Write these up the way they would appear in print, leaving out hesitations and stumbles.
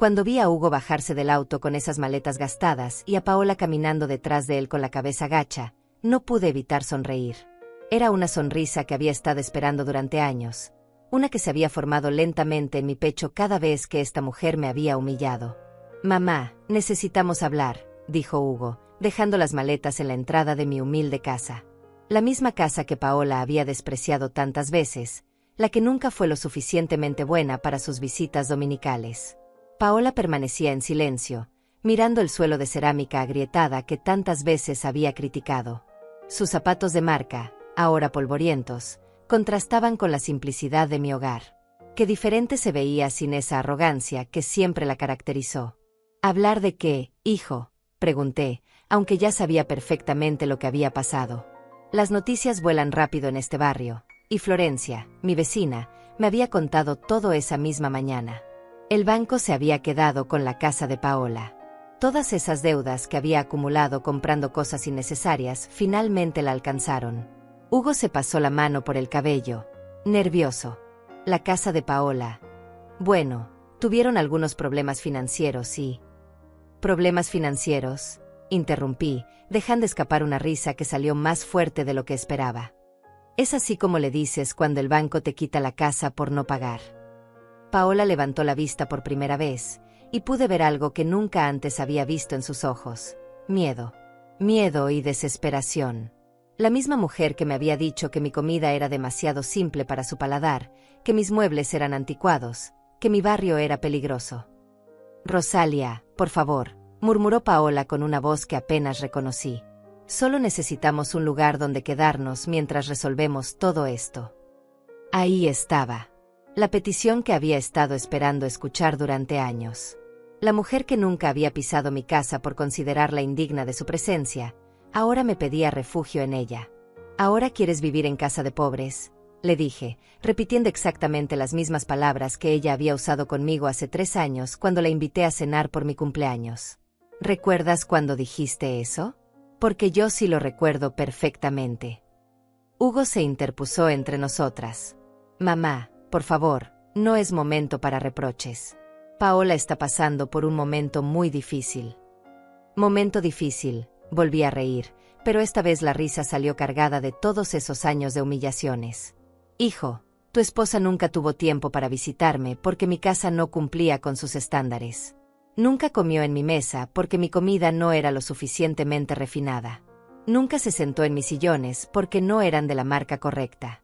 Cuando vi a Hugo bajarse del auto con esas maletas gastadas y a Paola caminando detrás de él con la cabeza gacha, no pude evitar sonreír. Era una sonrisa que había estado esperando durante años, una que se había formado lentamente en mi pecho cada vez que esta mujer me había humillado. «Mamá, necesitamos hablar», dijo Hugo, dejando las maletas en la entrada de mi humilde casa. La misma casa que Paola había despreciado tantas veces, la que nunca fue lo suficientemente buena para sus visitas dominicales. Paola permanecía en silencio, mirando el suelo de cerámica agrietada que tantas veces había criticado. Sus zapatos de marca, ahora polvorientos, contrastaban con la simplicidad de mi hogar. Qué diferente se veía sin esa arrogancia que siempre la caracterizó. «¿Hablar de qué, hijo?», pregunté, aunque ya sabía perfectamente lo que había pasado. Las noticias vuelan rápido en este barrio, y Florencia, mi vecina, me había contado todo esa misma mañana. El banco se había quedado con la casa de Paola. Todas esas deudas que había acumulado comprando cosas innecesarias finalmente la alcanzaron. Hugo se pasó la mano por el cabello, nervioso. La casa de Paola. Bueno, tuvieron algunos problemas financieros y... ¿Problemas financieros?, interrumpí, dejando escapar una risa que salió más fuerte de lo que esperaba. Es así como le dices cuando el banco te quita la casa por no pagar. Paola levantó la vista por primera vez, y pude ver algo que nunca antes había visto en sus ojos: miedo. Miedo y desesperación. La misma mujer que me había dicho que mi comida era demasiado simple para su paladar, que mis muebles eran anticuados, que mi barrio era peligroso. «Rosalia, por favor», murmuró Paola con una voz que apenas reconocí. «Solo necesitamos un lugar donde quedarnos mientras resolvemos todo esto». Ahí estaba. La petición que había estado esperando escuchar durante años. La mujer que nunca había pisado mi casa por considerarla indigna de su presencia, ahora me pedía refugio en ella. «¿Ahora quieres vivir en casa de pobres?», le dije, repitiendo exactamente las mismas palabras que ella había usado conmigo hace 3 años cuando la invité a cenar por mi cumpleaños. «¿Recuerdas cuando dijiste eso?», porque yo sí lo recuerdo perfectamente. Hugo se interpuso entre nosotras. «Mamá, por favor, no es momento para reproches. Paola está pasando por un momento muy difícil». «Momento difícil», volví a reír, pero esta vez la risa salió cargada de todos esos años de humillaciones. «Hijo, tu esposa nunca tuvo tiempo para visitarme porque mi casa no cumplía con sus estándares. Nunca comió en mi mesa porque mi comida no era lo suficientemente refinada. Nunca se sentó en mis sillones porque no eran de la marca correcta».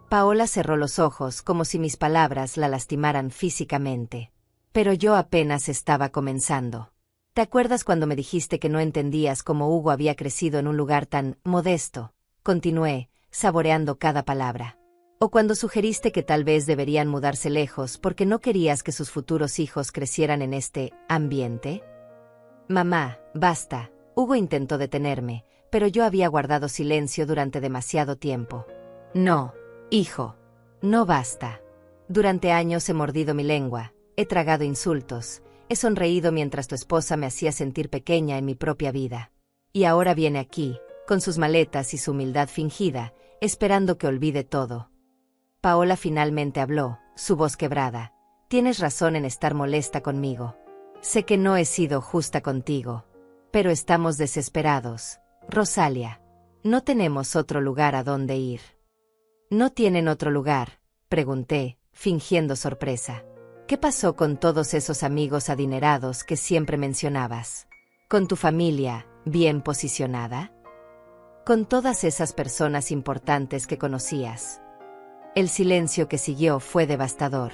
Paola cerró los ojos como si mis palabras la lastimaran físicamente. Pero yo apenas estaba comenzando. «¿Te acuerdas cuando me dijiste que no entendías cómo Hugo había crecido en un lugar tan modesto?», continué, saboreando cada palabra. «O cuando sugeriste que tal vez deberían mudarse lejos porque no querías que sus futuros hijos crecieran en este ambiente». «Mamá, basta», Hugo intentó detenerme, pero yo había guardado silencio durante demasiado tiempo. «No, hijo, no basta. Durante años he mordido mi lengua, he tragado insultos, he sonreído mientras tu esposa me hacía sentir pequeña en mi propia vida. Y ahora viene aquí, con sus maletas y su humildad fingida, esperando que olvide todo». Paola finalmente habló, su voz quebrada. «Tienes razón en estar molesta conmigo. Sé que no he sido justa contigo. Pero estamos desesperados, Rosalia. No tenemos otro lugar a donde ir». «¿No tienen otro lugar?», pregunté, fingiendo sorpresa. «¿Qué pasó con todos esos amigos adinerados que siempre mencionabas? ¿Con tu familia, bien posicionada? ¿Con todas esas personas importantes que conocías?». El silencio que siguió fue devastador.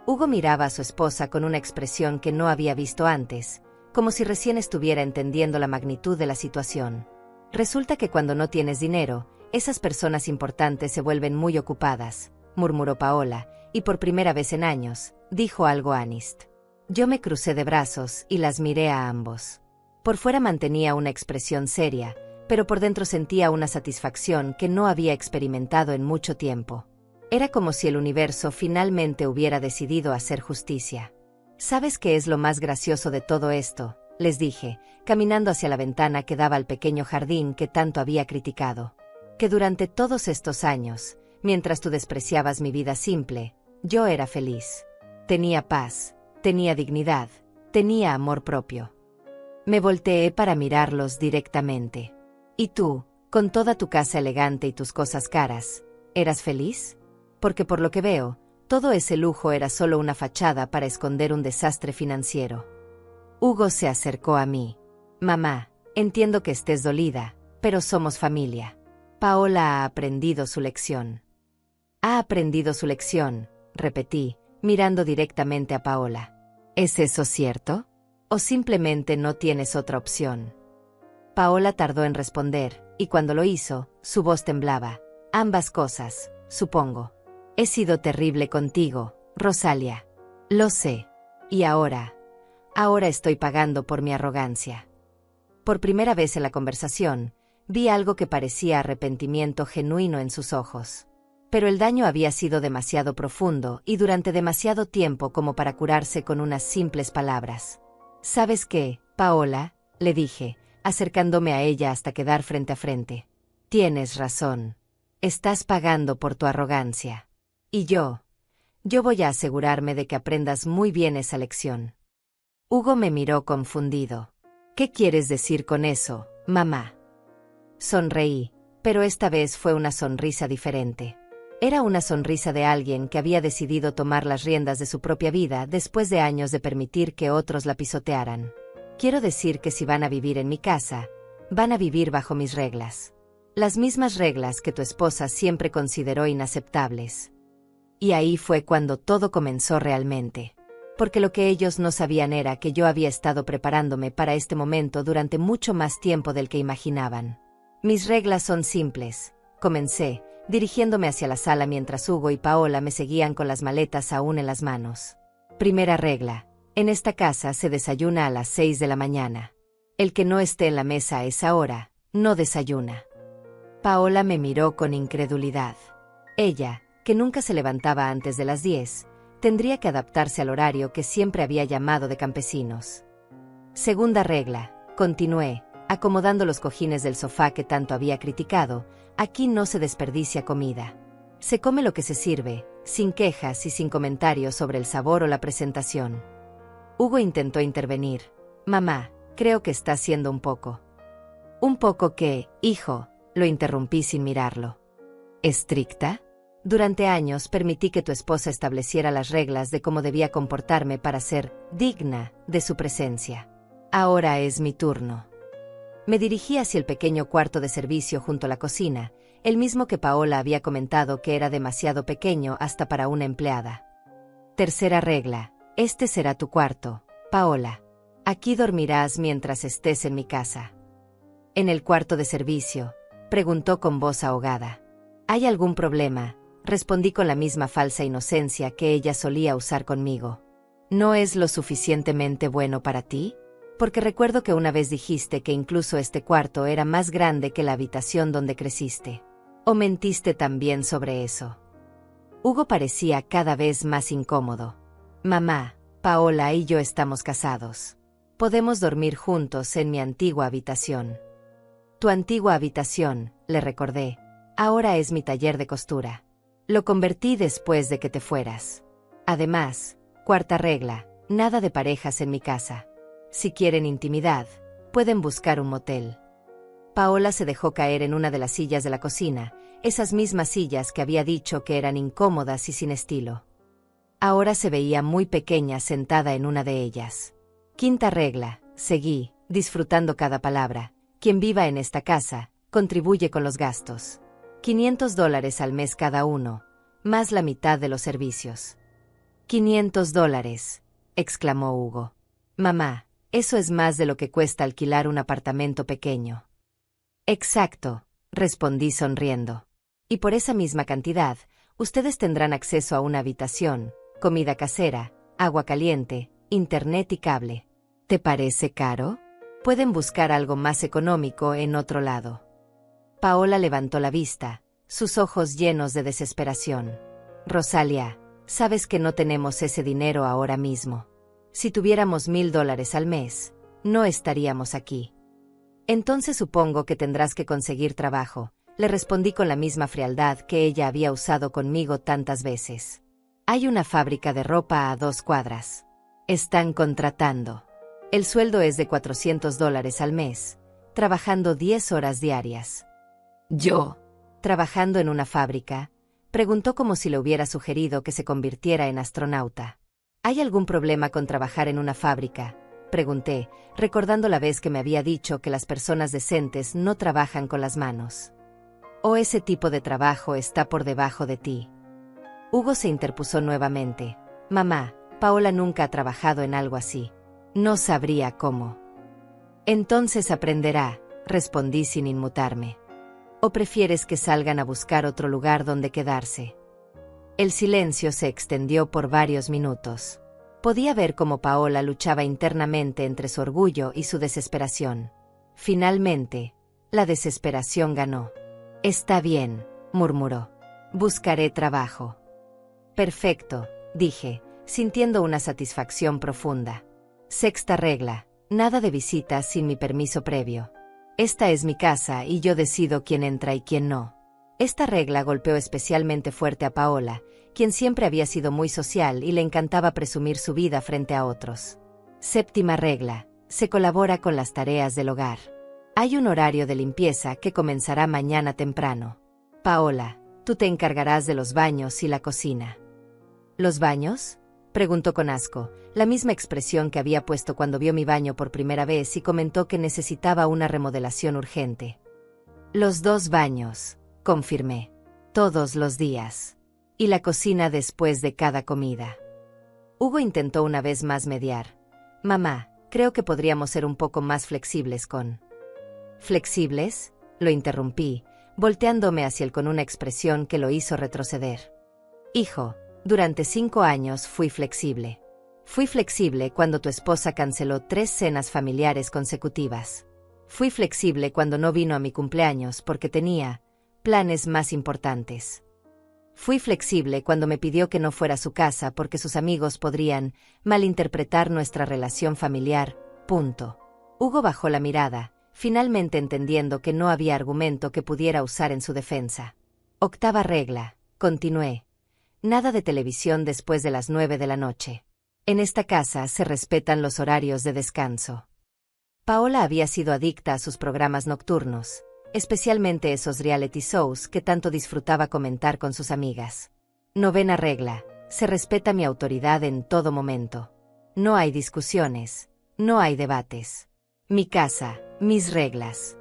Hugo miraba a su esposa con una expresión que no había visto antes, como si recién estuviera entendiendo la magnitud de la situación. «Resulta que cuando no tienes dinero, esas personas importantes se vuelven muy ocupadas», murmuró Paola, y por primera vez en años, dijo algo Anist. Yo me crucé de brazos y las miré a ambos. Por fuera mantenía una expresión seria, pero por dentro sentía una satisfacción que no había experimentado en mucho tiempo. Era como si el universo finalmente hubiera decidido hacer justicia. «¿Sabes qué es lo más gracioso de todo esto?», les dije, caminando hacia la ventana que daba al pequeño jardín que tanto había criticado. «Que durante todos estos años, mientras tú despreciabas mi vida simple, yo era feliz. Tenía paz, tenía dignidad, Tenía amor propio. Me volteé para mirarlos directamente. ¿Y tú, con toda tu casa elegante y tus cosas caras, eras feliz? Porque por lo que veo, todo ese lujo era solo una fachada para esconder un desastre financiero. Hugo se acercó a mí. Mamá, entiendo que estés dolida, pero somos familia. Paola ha aprendido su lección. Ha aprendido su lección, repetí, mirando directamente a Paola. ¿Es eso cierto? ¿O simplemente no tienes otra opción? Paola tardó en responder, y cuando lo hizo, su voz temblaba. Ambas cosas, supongo. He sido terrible contigo, Rosalia. Lo sé. Y ahora estoy pagando por mi arrogancia. Por primera vez en la conversación, vi algo que parecía arrepentimiento genuino en sus ojos. Pero el daño había sido demasiado profundo y durante demasiado tiempo como para curarse con unas simples palabras. ¿Sabes qué, Paola?, le dije, acercándome a ella hasta quedar frente a frente. Tienes razón. Estás pagando por tu arrogancia. Y yo voy a asegurarme de que aprendas muy bien esa lección. Hugo me miró confundido. ¿Qué quieres decir con eso, mamá? Sonreí, pero esta vez fue una sonrisa diferente. Era una sonrisa de alguien que había decidido tomar las riendas de su propia vida después de años de permitir que otros la pisotearan. Quiero decir que si van a vivir en mi casa, van a vivir bajo mis reglas. Las mismas reglas que tu esposa siempre consideró inaceptables. Y ahí fue cuando todo comenzó realmente. Porque lo que ellos no sabían era que yo había estado preparándome para este momento durante mucho más tiempo del que imaginaban. Mis reglas son simples, comencé, dirigiéndome hacia la sala mientras Hugo y Paola me seguían con las maletas aún en las manos. Primera regla. En esta casa se desayuna a las 6 de la mañana. El que no esté en la mesa a esa hora, no desayuna. Paola me miró con incredulidad. Ella, que nunca se levantaba antes de las 10, tendría que adaptarse al horario que siempre había llamado de campesinos. Segunda regla, continué, acomodando los cojines del sofá que tanto había criticado. Aquí no se desperdicia comida. Se come lo que se sirve, sin quejas y sin comentarios sobre el sabor o la presentación. Hugo intentó intervenir. Mamá, creo que está siendo un poco. ¿Un poco qué, hijo? Lo interrumpí sin mirarlo. ¿Estricta? Durante años permití que tu esposa estableciera las reglas de cómo debía comportarme para ser digna de su presencia. Ahora es mi turno. Me dirigí hacia el pequeño cuarto de servicio junto a la cocina, el mismo que Paola había comentado que era demasiado pequeño hasta para una empleada. Tercera regla, este será tu cuarto, Paola. Aquí dormirás mientras estés en mi casa. ¿En el cuarto de servicio?, preguntó con voz ahogada. ¿Hay algún problema?, respondí con la misma falsa inocencia que ella solía usar conmigo. ¿No es lo suficientemente bueno para ti? Porque recuerdo que una vez dijiste que incluso este cuarto era más grande que la habitación donde creciste. ¿O mentiste también sobre eso? Hugo parecía cada vez más incómodo. Mamá, Paola y yo estamos casados. Podemos dormir juntos en mi antigua habitación. Tu antigua habitación, le recordé. Ahora es mi taller de costura. Lo convertí después de que te fueras. Además, cuarta regla, nada de parejas en mi casa. Si quieren intimidad, pueden buscar un motel. Paola se dejó caer en una de las sillas de la cocina, esas mismas sillas que había dicho que eran incómodas y sin estilo. Ahora se veía muy pequeña sentada en una de ellas. Quinta regla, seguí, disfrutando cada palabra. Quien viva en esta casa, contribuye con los gastos. $500 al mes cada uno, más la mitad de los servicios. $500, exclamó Hugo. Mamá, eso es más de lo que cuesta alquilar un apartamento pequeño. Exacto, respondí sonriendo. Y por esa misma cantidad, ustedes tendrán acceso a una habitación, comida casera, agua caliente, internet y cable. ¿Te parece caro? Pueden buscar algo más económico en otro lado. Paola levantó la vista, sus ojos llenos de desesperación. Rosalia, sabes que no tenemos ese dinero ahora mismo. Si tuviéramos $1000 al mes, no estaríamos aquí. Entonces supongo que tendrás que conseguir trabajo, le respondí con la misma frialdad que ella había usado conmigo tantas veces. Hay una fábrica de ropa a 2 cuadras. Están contratando. El sueldo es de $400 al mes, trabajando 10 horas diarias. ¿Yo? ¿Trabajando en una fábrica? Preguntó como si le hubiera sugerido que se convirtiera en astronauta. ¿Hay algún problema con trabajar en una fábrica?, pregunté, recordando la vez que me había dicho que las personas decentes no trabajan con las manos. ¿O ese tipo de trabajo está por debajo de ti? Hugo se interpuso nuevamente. Mamá, Paola nunca ha trabajado en algo así. No sabría cómo. Entonces aprenderá, respondí sin inmutarme. ¿O prefieres que salgan a buscar otro lugar donde quedarse? El silencio se extendió por varios minutos. Podía ver cómo Paola luchaba internamente entre su orgullo y su desesperación. Finalmente, la desesperación ganó. Está bien, murmuró. Buscaré trabajo. Perfecto, dije, sintiendo una satisfacción profunda. Sexta regla: nada de visitas sin mi permiso previo. Esta es mi casa y yo decido quién entra y quién no. Esta regla golpeó especialmente fuerte a Paola, quien siempre había sido muy social y le encantaba presumir su vida frente a otros. Séptima regla: se colabora con las tareas del hogar. Hay un horario de limpieza que comenzará mañana temprano. Paola, tú te encargarás de los baños y la cocina. ¿Los baños?, preguntó con asco, la misma expresión que había puesto cuando vio mi baño por primera vez y comentó que necesitaba una remodelación urgente. Los 2 baños, confirmé. Todos los días. Y la cocina después de cada comida. Hugo intentó una vez más mediar. Mamá, creo que podríamos ser un poco más flexibles con... ¿Flexibles?, lo interrumpí, volteándome hacia él con una expresión que lo hizo retroceder. Hijo, durante 5 años fui flexible. Fui flexible cuando tu esposa canceló 3 cenas familiares consecutivas. Fui flexible cuando no vino a mi cumpleaños porque tenía planes más importantes. Fui flexible cuando me pidió que no fuera a su casa porque sus amigos podrían malinterpretar nuestra relación familiar. Punto. Hugo bajó la mirada, finalmente entendiendo que no había argumento que pudiera usar en su defensa. Octava regla, continué. Nada de televisión después de las 9 de la noche. En esta casa se respetan los horarios de descanso. Paola había sido adicta a sus programas nocturnos, especialmente esos reality shows que tanto disfrutaba comentar con sus amigas. Novena regla: se respeta mi autoridad en todo momento. No hay discusiones, no hay debates. Mi casa, mis reglas.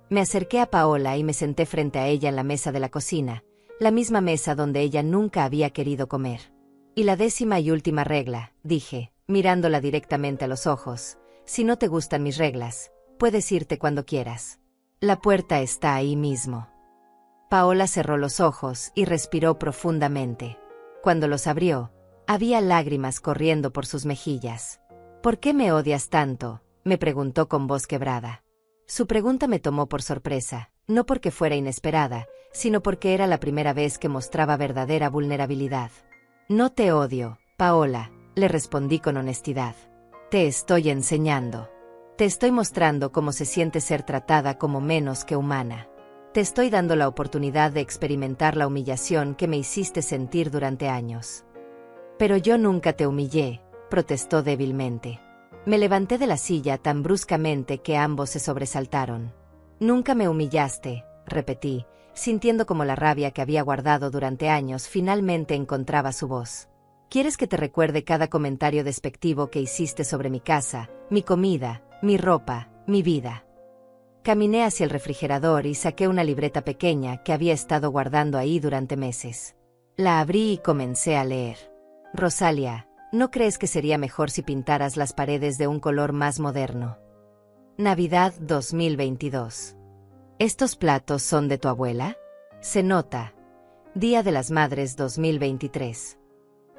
Me acerqué a Paola y me senté frente a ella en la mesa de la cocina, la misma mesa donde ella nunca había querido comer. Y la 10ª y última regla, dije, mirándola directamente a los ojos: si no te gustan mis reglas, puedes irte cuando quieras. La puerta está ahí mismo. Paola cerró los ojos y respiró profundamente. Cuando los abrió, había lágrimas corriendo por sus mejillas. ¿Por qué me odias tanto?, me preguntó con voz quebrada. Su pregunta me tomó por sorpresa, no porque fuera inesperada, sino porque era la primera vez que mostraba verdadera vulnerabilidad. No te odio, Paola, le respondí con honestidad. Te estoy enseñando. Te estoy mostrando cómo se siente ser tratada como menos que humana. Te estoy dando la oportunidad de experimentar la humillación que me hiciste sentir durante años. Pero yo nunca te humillé, protestó débilmente. Me levanté de la silla tan bruscamente que ambos se sobresaltaron. Nunca me humillaste, repetí, sintiendo como la rabia que había guardado durante años finalmente encontraba su voz. ¿Quieres que te recuerde cada comentario despectivo que hiciste sobre mi casa, mi comida, mi ropa, mi vida? Caminé hacia el refrigerador y saqué una libreta pequeña que había estado guardando ahí durante meses. La abrí y comencé a leer. Rosalia, ¿no crees que sería mejor si pintaras las paredes de un color más moderno? Navidad 2022. ¿Estos platos son de tu abuela? Se nota. Día de las Madres 2023.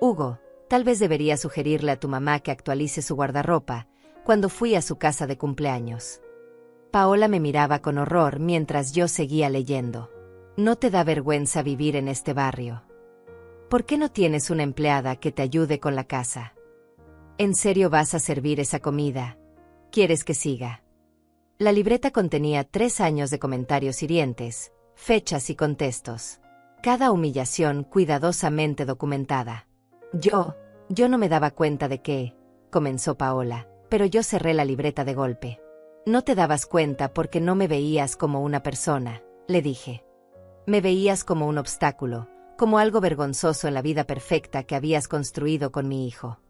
Hugo, tal vez debería sugerirle a tu mamá que actualice su guardarropa cuando fui a su casa de cumpleaños. Paola me miraba con horror mientras yo seguía leyendo. ¿No te da vergüenza vivir en este barrio? ¿Por qué no tienes una empleada que te ayude con la casa? ¿En serio vas a servir esa comida? ¿Quieres que siga? La libreta contenía 3 años de comentarios hirientes, fechas y contextos. Cada humillación cuidadosamente documentada. Yo no me daba cuenta de que comenzó Paola, pero yo cerré la libreta de golpe. No te dabas cuenta porque no me veías como una persona, le dije. Me veías como un obstáculo, como algo vergonzoso en la vida perfecta que habías construido con mi hijo.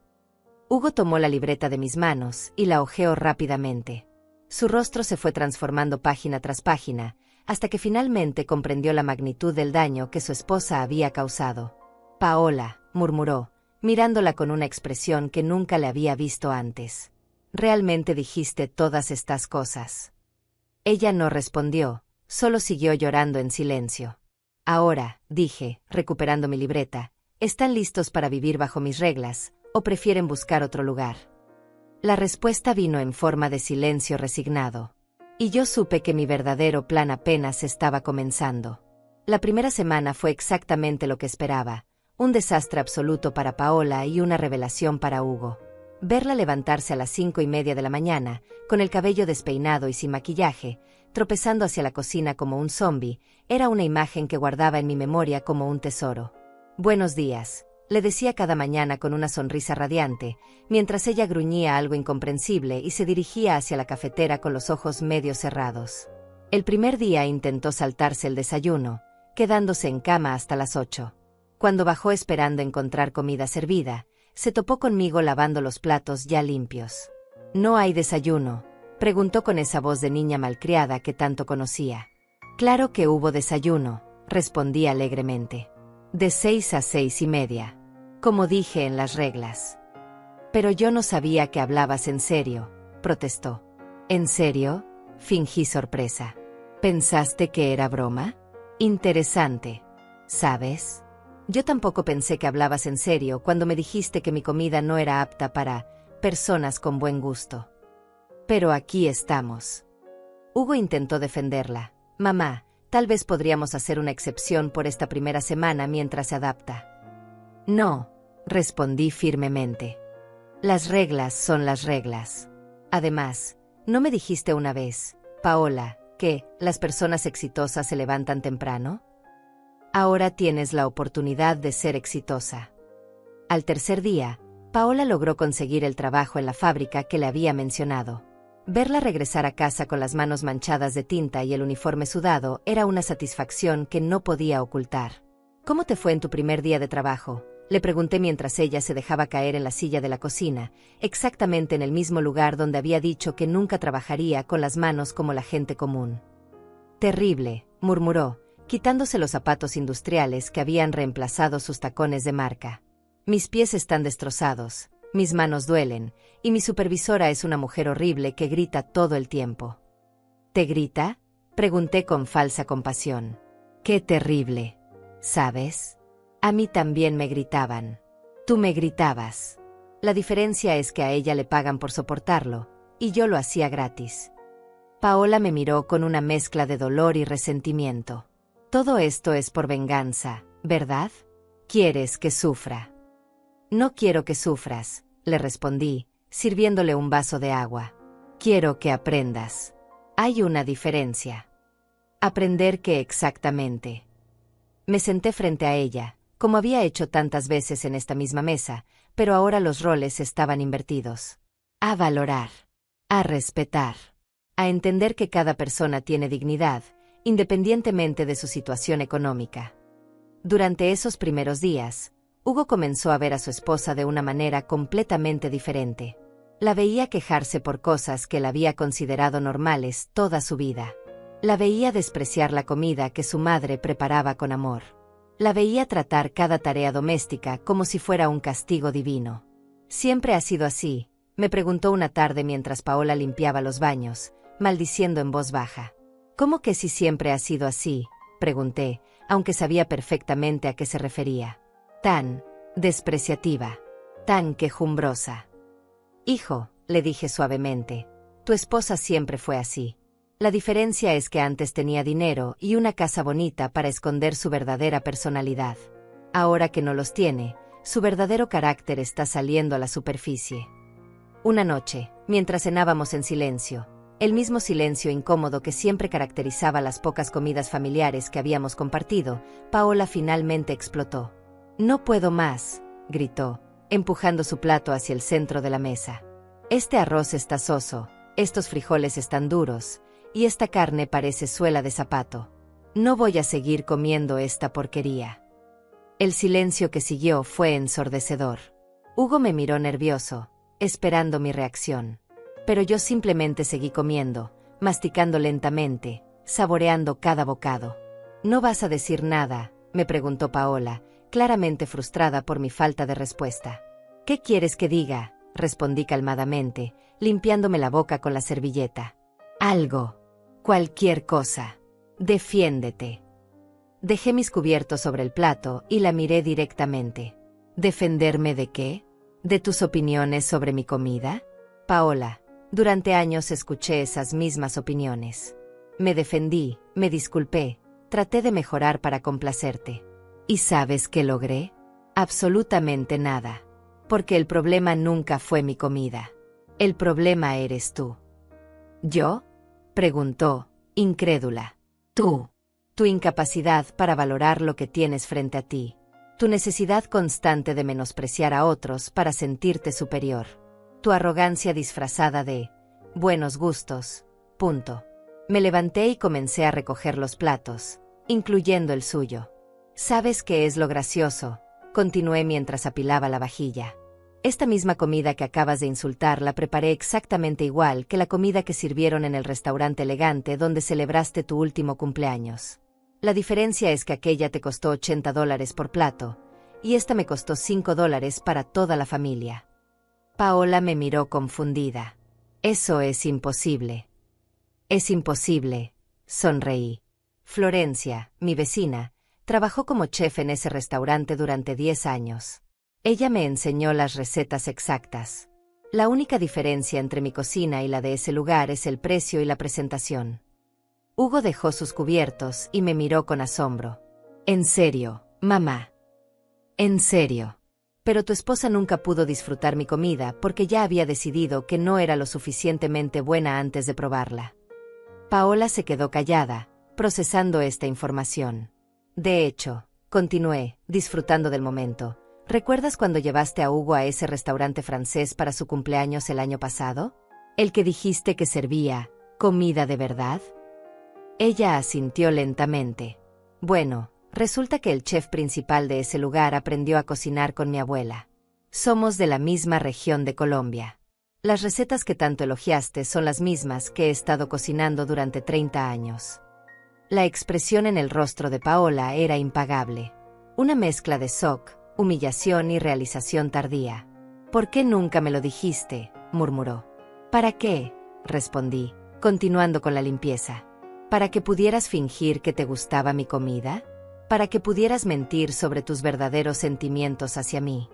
Hugo tomó la libreta de mis manos y la hojeó rápidamente. Su rostro se fue transformando página tras página, hasta que finalmente comprendió la magnitud del daño que su esposa había causado. Paola, murmuró, mirándola con una expresión que nunca le había visto antes. ¿Realmente dijiste todas estas cosas? Ella no respondió, solo siguió llorando en silencio. Ahora, dije, recuperando mi libreta, ¿están listos para vivir bajo mis reglas, o prefieren buscar otro lugar? La respuesta vino en forma de silencio resignado. Y yo supe que mi verdadero plan apenas estaba comenzando. La primera semana fue exactamente lo que esperaba, un desastre absoluto para Paola y una revelación para Hugo. Verla levantarse a las 5:30 de la mañana, con el cabello despeinado y sin maquillaje, tropezando hacia la cocina como un zombi, era una imagen que guardaba en mi memoria como un tesoro. «Buenos días», le decía cada mañana con una sonrisa radiante, mientras ella gruñía algo incomprensible y se dirigía hacia la cafetera con los ojos medio cerrados. El primer día intentó saltarse el desayuno, quedándose en cama hasta las 8. Cuando bajó esperando encontrar comida servida, se topó conmigo lavando los platos ya limpios. «¿No hay desayuno?», preguntó con esa voz de niña malcriada que tanto conocía. «Claro que hubo desayuno», respondí alegremente. «De 6 a 6:30, como dije en las reglas». «Pero yo no sabía que hablabas en serio», protestó. «¿En serio?», fingí sorpresa. «¿Pensaste que era broma? Interesante. ¿Sabes? Yo tampoco pensé que hablabas en serio cuando me dijiste que mi comida no era apta para personas con buen gusto. Pero aquí estamos». Hugo intentó defenderla. «Mamá, tal vez podríamos hacer una excepción por esta primera semana mientras se adapta». «No», respondí firmemente. «Las reglas son las reglas. Además, ¿no me dijiste una vez, Paola, que las personas exitosas se levantan temprano? Ahora tienes la oportunidad de ser exitosa». Al tercer día, Paola logró conseguir el trabajo en la fábrica que le había mencionado. Verla regresar a casa con las manos manchadas de tinta y el uniforme sudado era una satisfacción que no podía ocultar. «¿Cómo te fue en tu primer día de trabajo?», le pregunté mientras ella se dejaba caer en la silla de la cocina, exactamente en el mismo lugar donde había dicho que nunca trabajaría con las manos como la gente común. «Terrible», murmuró, quitándose los zapatos industriales que habían reemplazado sus tacones de marca. «Mis pies están destrozados, mis manos duelen, y mi supervisora es una mujer horrible que grita todo el tiempo». «¿Te grita?», pregunté con falsa compasión. «Qué terrible. ¿Sabes? A mí también me gritaban. Tú me gritabas. La diferencia es que a ella le pagan por soportarlo, y yo lo hacía gratis». Paola me miró con una mezcla de dolor y resentimiento. «Todo esto es por venganza, ¿verdad? ¿Quieres que sufra?». «No quiero que sufras», le respondí, sirviéndole un vaso de agua. «Quiero que aprendas. Hay una diferencia». «¿Aprender qué exactamente?». Me senté frente a ella, como había hecho tantas veces en esta misma mesa, pero ahora los roles estaban invertidos. A valorar, a respetar, a entender que cada persona tiene dignidad, independientemente de su situación económica. Durante esos primeros días, Hugo comenzó a ver a su esposa de una manera completamente diferente. La veía quejarse por cosas que él había considerado normales toda su vida. La veía despreciar la comida que su madre preparaba con amor. La veía tratar cada tarea doméstica como si fuera un castigo divino. «¿Siempre ha sido así?», me preguntó una tarde mientras Paola limpiaba los baños, maldiciendo en voz baja. «¿Cómo que si siempre ha sido así?», pregunté, aunque sabía perfectamente a qué se refería. «Tan despreciativa, tan quejumbrosa». «Hijo», le dije suavemente, «tu esposa siempre fue así. La diferencia es que antes tenía dinero y una casa bonita para esconder su verdadera personalidad. Ahora que no los tiene, su verdadero carácter está saliendo a la superficie». Una noche, mientras cenábamos en silencio, el mismo silencio incómodo que siempre caracterizaba las pocas comidas familiares que habíamos compartido, Paola finalmente explotó. «No puedo más», gritó, empujando su plato hacia el centro de la mesa. Este arroz está soso, estos frijoles están duros, y esta carne parece suela de zapato. No voy a seguir comiendo esta porquería. El silencio que siguió fue ensordecedor. Hugo me miró nervioso, esperando mi reacción. Pero yo simplemente seguí comiendo, masticando lentamente, saboreando cada bocado. ¿No vas a decir nada?, me preguntó Paola, claramente frustrada por mi falta de respuesta. ¿Qué quieres que diga?, respondí calmadamente, limpiándome la boca con la servilleta. Algo. Cualquier cosa. Defiéndete. Dejé mis cubiertos sobre el plato y la miré directamente. ¿Defenderme de qué? ¿De tus opiniones sobre mi comida? Paola, durante años escuché esas mismas opiniones. Me defendí, me disculpé, traté de mejorar para complacerte. ¿Y sabes qué logré? Absolutamente nada. Porque el problema nunca fue mi comida. El problema eres tú. ¿Yo?, preguntó, incrédula. Tú. Tu incapacidad para valorar lo que tienes frente a ti. Tu necesidad constante de menospreciar a otros para sentirte superior. Tu arrogancia disfrazada de buenos gustos. Punto. Me levanté y comencé a recoger los platos, incluyendo el suyo. ¿Sabes qué es lo gracioso?, continué mientras apilaba la vajilla. Esta misma comida que acabas de insultar la preparé exactamente igual que la comida que sirvieron en el restaurante elegante donde celebraste tu último cumpleaños. La diferencia es que aquella te costó $80 por plato, y esta me costó $5 para toda la familia. Paola me miró confundida. Eso es imposible. Es imposible, sonreí. Florencia, mi vecina, trabajó como chef en ese restaurante durante 10 años. Ella me enseñó las recetas exactas. La única diferencia entre mi cocina y la de ese lugar es el precio y la presentación. Hugo dejó sus cubiertos y me miró con asombro. ¿En serio, mamá? ¿En serio? Pero tu esposa nunca pudo disfrutar mi comida porque ya había decidido que no era lo suficientemente buena antes de probarla. Paola se quedó callada, procesando esta información. De hecho, continué, disfrutando del momento. ¿Recuerdas cuando llevaste a Hugo a ese restaurante francés para su cumpleaños el año pasado? ¿El que dijiste que servía comida de verdad? Ella asintió lentamente. Bueno, resulta que el chef principal de ese lugar aprendió a cocinar con mi abuela. Somos de la misma región de Colombia. Las recetas que tanto elogiaste son las mismas que he estado cocinando durante 30 años. La expresión en el rostro de Paola era impagable. Una mezcla de shock, humillación y realización tardía. ¿Por qué nunca me lo dijiste?, murmuró. ¿Para qué?, respondí, continuando con la limpieza. ¿Para que pudieras fingir que te gustaba mi comida? ¿Para que pudieras mentir sobre tus verdaderos sentimientos hacia mí?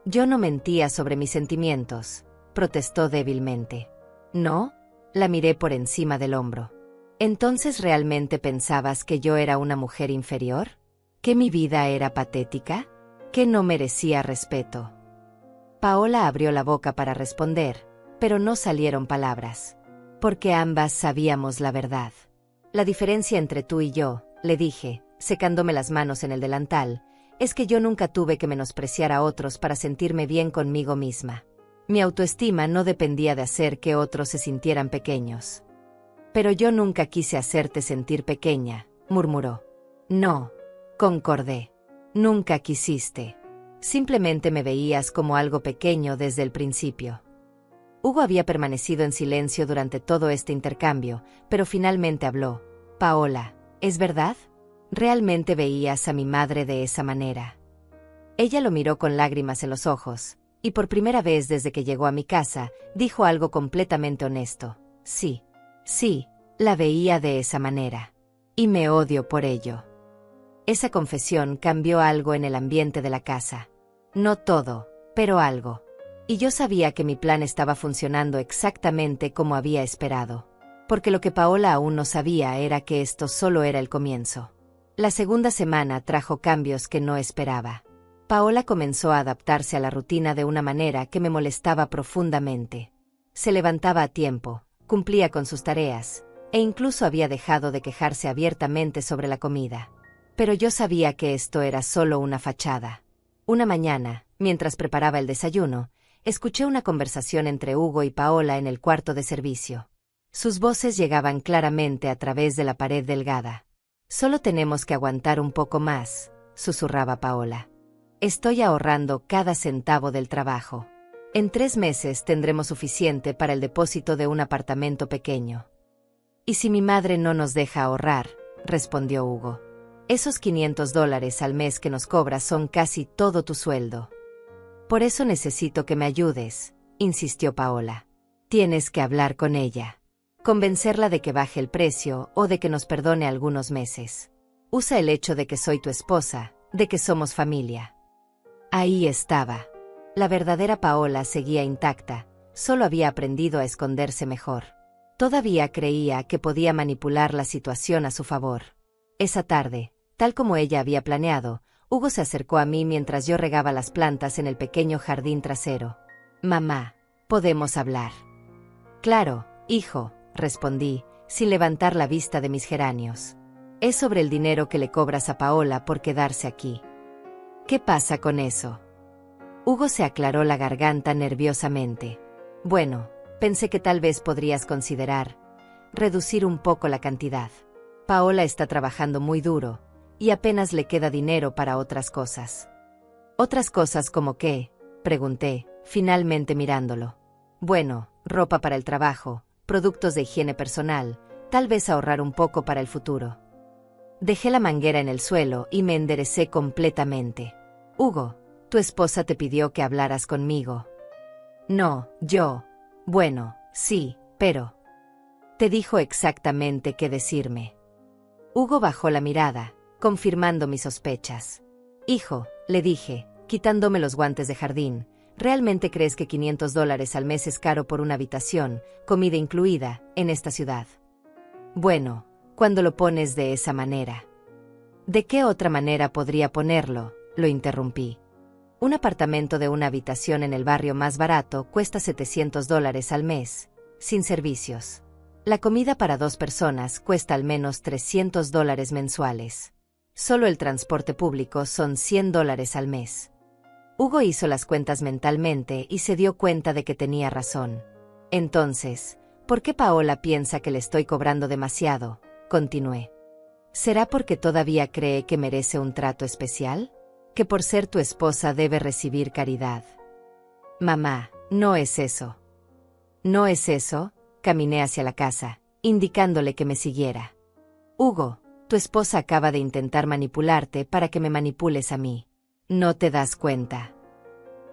Yo no mentía sobre mis sentimientos, protestó débilmente. ¿No? La miré por encima del hombro. ¿Entonces realmente pensabas que yo era una mujer inferior? ¿Que mi vida era patética? ¿Que no merecía respeto? Paola abrió la boca para responder, pero no salieron palabras. Porque ambas sabíamos la verdad. La diferencia entre tú y yo, le dije, secándome las manos en el delantal, es que yo nunca tuve que menospreciar a otros para sentirme bien conmigo misma. Mi autoestima no dependía de hacer que otros se sintieran pequeños. Pero yo nunca quise hacerte sentir pequeña, murmuró. No, concordé. Nunca quisiste. Simplemente me veías como algo pequeño desde el principio. Hugo había permanecido en silencio durante todo este intercambio, pero finalmente habló. Paola, ¿es verdad? ¿Realmente veías a mi madre de esa manera? Ella lo miró con lágrimas en los ojos, y por primera vez desde que llegó a mi casa, dijo algo completamente honesto. Sí, la veía de esa manera. Y me odio por ello. Esa confesión cambió algo en el ambiente de la casa. No todo, pero algo. Y yo sabía que mi plan estaba funcionando exactamente como había esperado. Porque lo que Paola aún no sabía era que esto solo era el comienzo. La segunda semana trajo cambios que no esperaba. Paola comenzó a adaptarse a la rutina de una manera que me molestaba profundamente. Se levantaba a tiempo, cumplía con sus tareas, e incluso había dejado de quejarse abiertamente sobre la comida. Pero yo sabía que esto era solo una fachada. Una mañana, mientras preparaba el desayuno, escuché una conversación entre Hugo y Paola en el cuarto de servicio. Sus voces llegaban claramente a través de la pared delgada. «Solo tenemos que aguantar un poco más», susurraba Paola. «Estoy ahorrando cada centavo del trabajo. En 3 meses tendremos suficiente para el depósito de un apartamento pequeño». «¿Y si mi madre no nos deja ahorrar?», respondió Hugo. «Esos $500 al mes que nos cobras son casi todo tu sueldo». «Por eso necesito que me ayudes», insistió Paola. «Tienes que hablar con ella. Convencerla de que baje el precio o de que nos perdone algunos meses. Usa el hecho de que soy tu esposa, de que somos familia». Ahí estaba. La verdadera Paola seguía intacta, solo había aprendido a esconderse mejor. Todavía creía que podía manipular la situación a su favor. Esa tarde, tal como ella había planeado, Hugo se acercó a mí mientras yo regaba las plantas en el pequeño jardín trasero. «Mamá, ¿podemos hablar?» «Claro, hijo», respondí, sin levantar la vista de mis geranios. «Es sobre el dinero que le cobras a Paola por quedarse aquí». «¿Qué pasa con eso?» Hugo se aclaró la garganta nerviosamente. «Bueno, pensé que tal vez podrías considerar reducir un poco la cantidad. Paola está trabajando muy duro, y apenas le queda dinero para otras cosas». «¿Otras cosas como qué?», pregunté, finalmente mirándolo. «Bueno, ropa para el trabajo, productos de higiene personal, tal vez ahorrar un poco para el futuro». Dejé la manguera en el suelo y me enderecé completamente. «Hugo, tu esposa te pidió que hablaras conmigo». «No, yo». «Bueno, sí, pero…» «Te dijo exactamente qué decirme». Hugo bajó la mirada, confirmando mis sospechas. «Hijo», le dije, quitándome los guantes de jardín, ¿realmente crees que $500 al mes es caro por una habitación, comida incluida, en esta ciudad?» «Bueno, cuando lo pones de esa manera». «¿De qué otra manera podría ponerlo?», lo interrumpí. «Un apartamento de una habitación en el barrio más barato cuesta $700 al mes, sin servicios. La comida para 2 personas cuesta al menos $300 mensuales. Solo el transporte público son $100 al mes». Hugo hizo las cuentas mentalmente y se dio cuenta de que tenía razón. «Entonces, ¿por qué Paola piensa que le estoy cobrando demasiado?», continué. «¿Será porque todavía cree que merece un trato especial? ¿Que por ser tu esposa debe recibir caridad?». «Mamá, no es eso». «¿No es eso?», caminé hacia la casa, indicándole que me siguiera. «Hugo, tu esposa acaba de intentar manipularte para que me manipules a mí. ¿No te das cuenta?».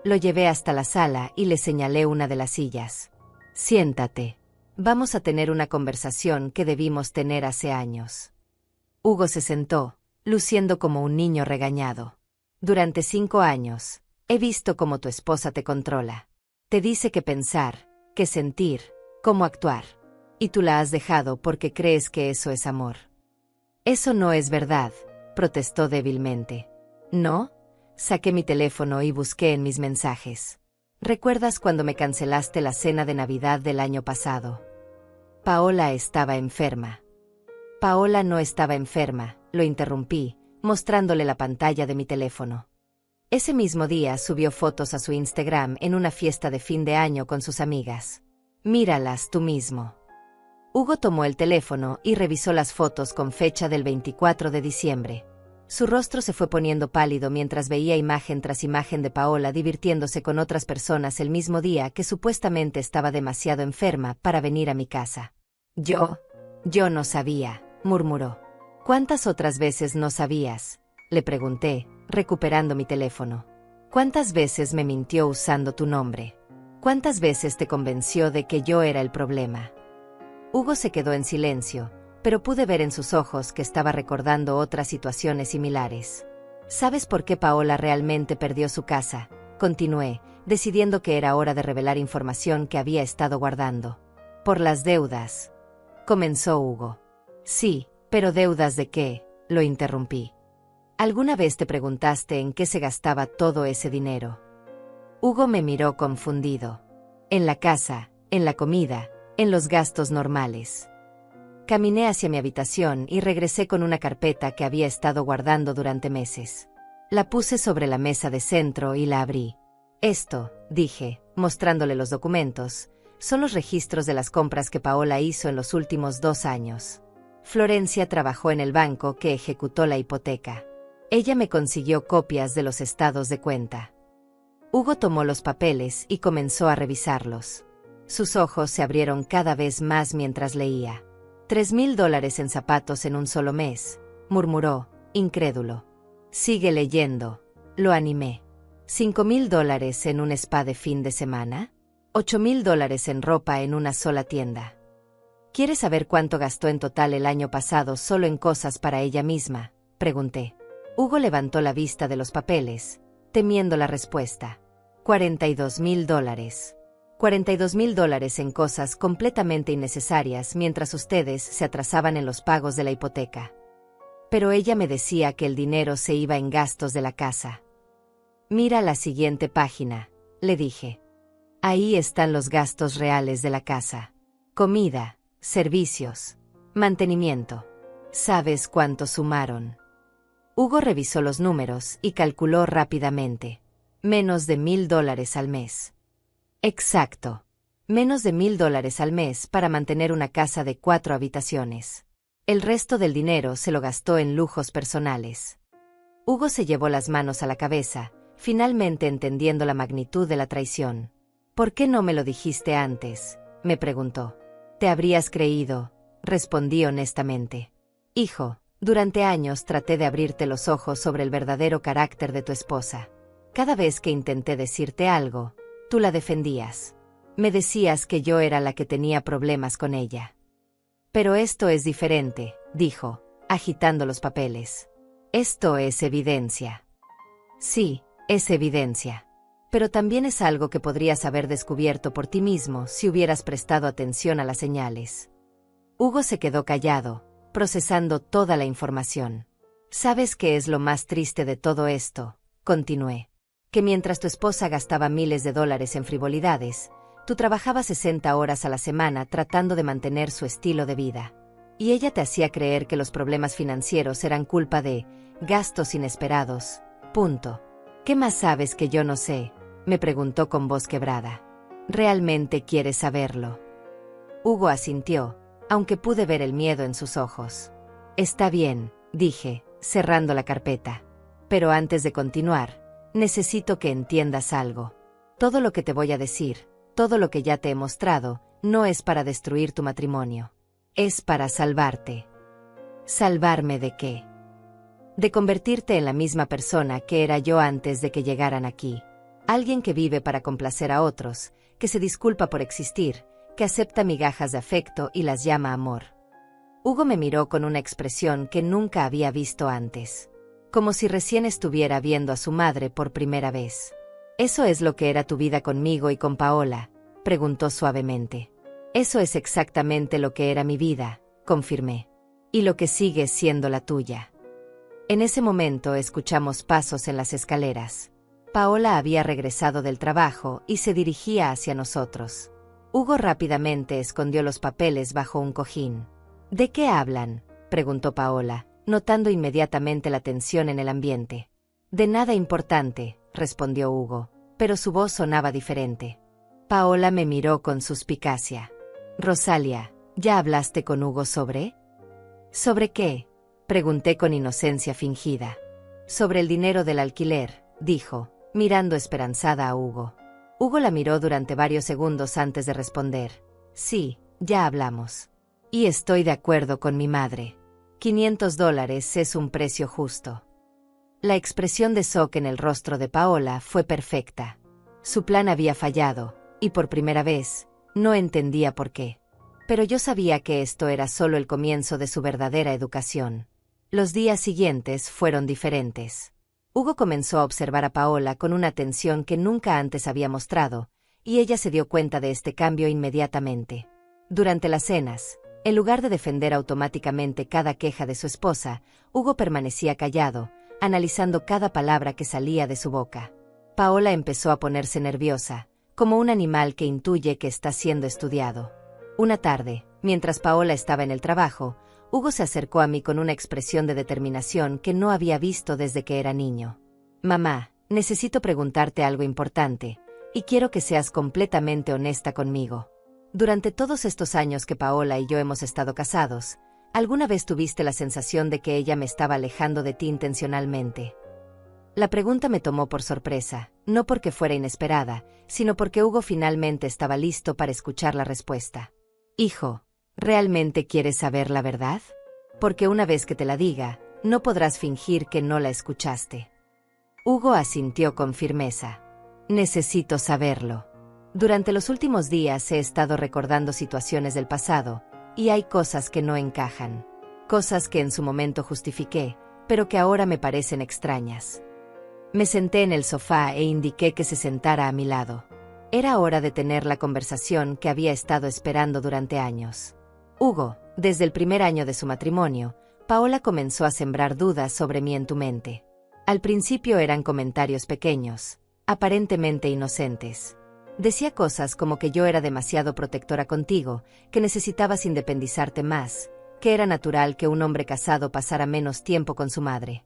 Lo llevé hasta la sala y le señalé una de las sillas. «Siéntate. Vamos a tener una conversación que debimos tener hace años». Hugo se sentó, luciendo como un niño regañado. «Durante 5 años, he visto cómo tu esposa te controla. Te dice qué pensar, qué sentir, cómo actuar. Y tú la has dejado porque crees que eso es amor». «Eso no es verdad», protestó débilmente. «¿No?». Saqué mi teléfono y busqué en mis mensajes. «¿Recuerdas cuando me cancelaste la cena de Navidad del año pasado?». Paola estaba enferma. «Paola no estaba enferma», lo interrumpí, mostrándole la pantalla de mi teléfono. Ese mismo día subió fotos a su Instagram en una fiesta de fin de año con sus amigas. «Míralas tú mismo». Hugo tomó el teléfono y revisó las fotos con fecha del 24 de diciembre. Su rostro se fue poniendo pálido mientras veía imagen tras imagen de Paola divirtiéndose con otras personas el mismo día que supuestamente estaba demasiado enferma para venir a mi casa. Yo no sabía», murmuró. «¿Cuántas otras veces no sabías?», le pregunté, recuperando mi teléfono. «¿Cuántas veces me mintió usando tu nombre? ¿Cuántas veces te convenció de que yo era el problema?». Hugo se quedó en silencio, pero pude ver en sus ojos que estaba recordando otras situaciones similares. «¿Sabes por qué Paola realmente perdió su casa?», continué, decidiendo que era hora de revelar información que había estado guardando. «Por las deudas», comenzó Hugo. «Sí, pero ¿deudas de qué?», lo interrumpí. «¿Alguna vez te preguntaste en qué se gastaba todo ese dinero?». Hugo me miró confundido. «En la casa, en la comida, en los gastos normales». Caminé hacia mi habitación y regresé con una carpeta que había estado guardando durante meses. La puse sobre la mesa de centro y la abrí. Esto, dije, mostrándole los documentos, son los registros de las compras que Paola hizo en los últimos 2 años. Florencia trabajó en el banco que ejecutó la hipoteca. Ella me consiguió copias de los estados de cuenta. Hugo tomó los papeles y comenzó a revisarlos. Sus ojos se abrieron cada vez más mientras leía. $3,000 en zapatos en un solo mes, murmuró, incrédulo. Sigue leyendo, lo animé. $5,000 en un spa de fin de semana, $8,000 en ropa en una sola tienda. ¿Quieres saber cuánto gastó en total el año pasado solo en cosas para ella misma?, pregunté. Hugo levantó la vista de los papeles, temiendo la respuesta. $42,000. $42,000 en cosas completamente innecesarias mientras ustedes se atrasaban en los pagos de la hipoteca. Pero ella me decía que el dinero se iba en gastos de la casa. Mira la siguiente página, le dije. Ahí están los gastos reales de la casa. Comida, servicios, mantenimiento. ¿Sabes cuánto sumaron? Hugo revisó los números y calculó rápidamente. Menos de $1,000 al mes. Exacto. Menos de $1,000 al mes para mantener una casa de 4 habitaciones. El resto del dinero se lo gastó en lujos personales. Hugo se llevó las manos a la cabeza, finalmente entendiendo la magnitud de la traición. ¿Por qué no me lo dijiste antes?, me preguntó. Te habrías creído, respondí honestamente. Hijo, durante años traté de abrirte los ojos sobre el verdadero carácter de tu esposa. Cada vez que intenté decirte algo, tú la defendías. Me decías que yo era la que tenía problemas con ella. Pero esto es diferente, dijo, agitando los papeles. Esto es evidencia. Sí, es evidencia. Pero también es algo que podrías haber descubierto por ti mismo si hubieras prestado atención a las señales. Hugo se quedó callado, procesando toda la información. ¿Sabes qué es lo más triste de todo esto?, continué. Que mientras tu esposa gastaba miles de dólares en frivolidades, tú trabajabas 60 horas a la semana tratando de mantener su estilo de vida. Y ella te hacía creer que los problemas financieros eran culpa de gastos inesperados. Punto. ¿Qué más sabes que yo no sé?, me preguntó con voz quebrada. ¿Realmente quieres saberlo? Hugo asintió, aunque pude ver el miedo en sus ojos. Está bien, dije, cerrando la carpeta. Pero antes de continuar, necesito que entiendas algo. Todo lo que te voy a decir, todo lo que ya te he mostrado, no es para destruir tu matrimonio. Es para salvarte. ¿Salvarme de qué? De convertirte en la misma persona que era yo antes de que llegaran aquí. Alguien que vive para complacer a otros, que se disculpa por existir, que acepta migajas de afecto y las llama amor. Hugo me miró con una expresión que nunca había visto antes. Como si recién estuviera viendo a su madre por primera vez. ¿Eso es lo que era tu vida conmigo y con Paola?, preguntó suavemente. Eso es exactamente lo que era mi vida, confirmé. Y lo que sigue siendo la tuya. En ese momento escuchamos pasos en las escaleras. Paola había regresado del trabajo y se dirigía hacia nosotros. Hugo rápidamente escondió los papeles bajo un cojín. ¿De qué hablan?, preguntó Paola, notando inmediatamente la tensión en el ambiente. De nada importante, respondió Hugo, pero su voz sonaba diferente. Paola me miró con suspicacia. Rosalia, ¿ya hablaste con Hugo sobre? ¿Sobre qué?, pregunté con inocencia fingida. Sobre el dinero del alquiler, dijo, mirando esperanzada a Hugo. Hugo la miró durante varios segundos antes de responder. Sí, ya hablamos. Y estoy de acuerdo con mi madre. $500 es un precio justo. La expresión de shock en el rostro de Paola fue perfecta. Su plan había fallado, y por primera vez, no entendía por qué. Pero yo sabía que esto era solo el comienzo de su verdadera educación. Los días siguientes fueron diferentes. Hugo comenzó a observar a Paola con una atención que nunca antes había mostrado, y ella se dio cuenta de este cambio inmediatamente. Durante las cenas, en lugar de defender automáticamente cada queja de su esposa, Hugo permanecía callado, analizando cada palabra que salía de su boca. Paola empezó a ponerse nerviosa, como un animal que intuye que está siendo estudiado. Una tarde, mientras Paola estaba en el trabajo, Hugo se acercó a mí con una expresión de determinación que no había visto desde que era niño. Mamá, necesito preguntarte algo importante, y quiero que seas completamente honesta conmigo. Durante todos estos años que Paola y yo hemos estado casados, ¿alguna vez tuviste la sensación de que ella me estaba alejando de ti intencionalmente? La pregunta me tomó por sorpresa, no porque fuera inesperada, sino porque Hugo finalmente estaba listo para escuchar la respuesta. Hijo, ¿realmente quieres saber la verdad? Porque una vez que te la diga, no podrás fingir que no la escuchaste. Hugo asintió con firmeza. Necesito saberlo. Durante los últimos días he estado recordando situaciones del pasado, y hay cosas que no encajan. Cosas que en su momento justifiqué, pero que ahora me parecen extrañas. Me senté en el sofá e indiqué que se sentara a mi lado. Era hora de tener la conversación que había estado esperando durante años. Hugo, desde el primer año de su matrimonio, Paola comenzó a sembrar dudas sobre mí en tu mente. Al principio eran comentarios pequeños, aparentemente inocentes. Decía cosas como que yo era demasiado protectora contigo, que necesitabas independizarte más, que era natural que un hombre casado pasara menos tiempo con su madre.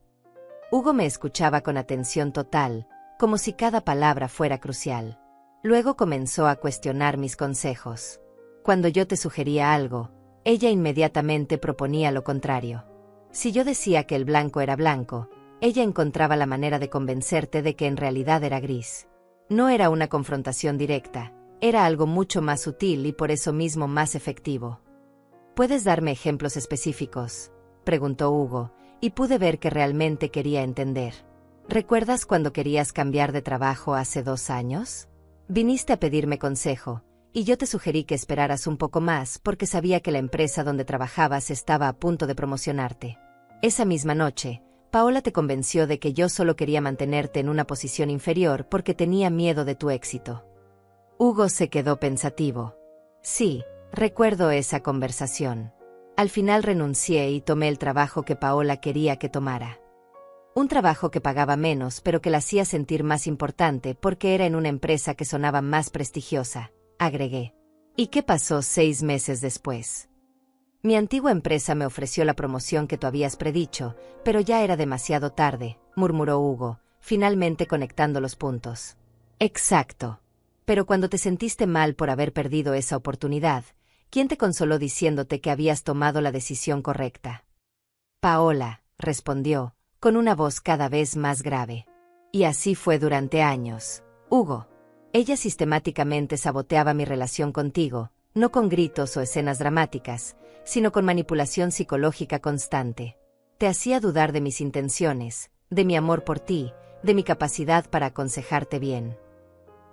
Hugo me escuchaba con atención total, como si cada palabra fuera crucial. Luego comenzó a cuestionar mis consejos. Cuando yo te sugería algo, ella inmediatamente proponía lo contrario. Si yo decía que el blanco era blanco, ella encontraba la manera de convencerte de que en realidad era gris. No era una confrontación directa, era algo mucho más sutil y por eso mismo más efectivo. ¿Puedes darme ejemplos específicos?, preguntó Hugo, y pude ver que realmente quería entender. ¿Recuerdas cuando querías cambiar de trabajo hace 2 años? Viniste a pedirme consejo, y yo te sugerí que esperaras un poco más porque sabía que la empresa donde trabajabas estaba a punto de promocionarte. Esa misma noche, Paola te convenció de que yo solo quería mantenerte en una posición inferior porque tenía miedo de tu éxito. Hugo se quedó pensativo. Sí, recuerdo esa conversación. Al final renuncié y tomé el trabajo que Paola quería que tomara. Un trabajo que pagaba menos pero que la hacía sentir más importante porque era en una empresa que sonaba más prestigiosa, agregué. ¿Y qué pasó 6 meses después? Mi antigua empresa me ofreció la promoción que tú habías predicho, pero ya era demasiado tarde, murmuró Hugo, finalmente conectando los puntos. Exacto. Pero cuando te sentiste mal por haber perdido esa oportunidad, ¿quién te consoló diciéndote que habías tomado la decisión correcta? Paola, respondió, con una voz cada vez más grave. Y así fue durante años, Hugo. Ella sistemáticamente saboteaba mi relación contigo, no con gritos o escenas dramáticas, sino con manipulación psicológica constante. Te hacía dudar de mis intenciones, de mi amor por ti, de mi capacidad para aconsejarte bien.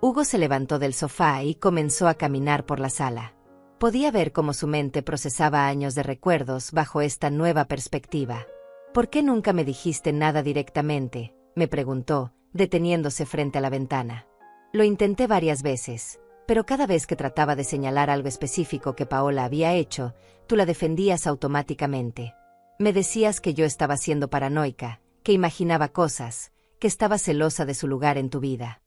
Hugo se levantó del sofá y comenzó a caminar por la sala. Podía ver cómo su mente procesaba años de recuerdos bajo esta nueva perspectiva. ¿Por qué nunca me dijiste nada directamente?, me preguntó, deteniéndose frente a la ventana. Lo intenté varias veces, pero cada vez que trataba de señalar algo específico que Paola había hecho, tú la defendías automáticamente. Me decías que yo estaba siendo paranoica, que imaginaba cosas, que estaba celosa de su lugar en tu vida.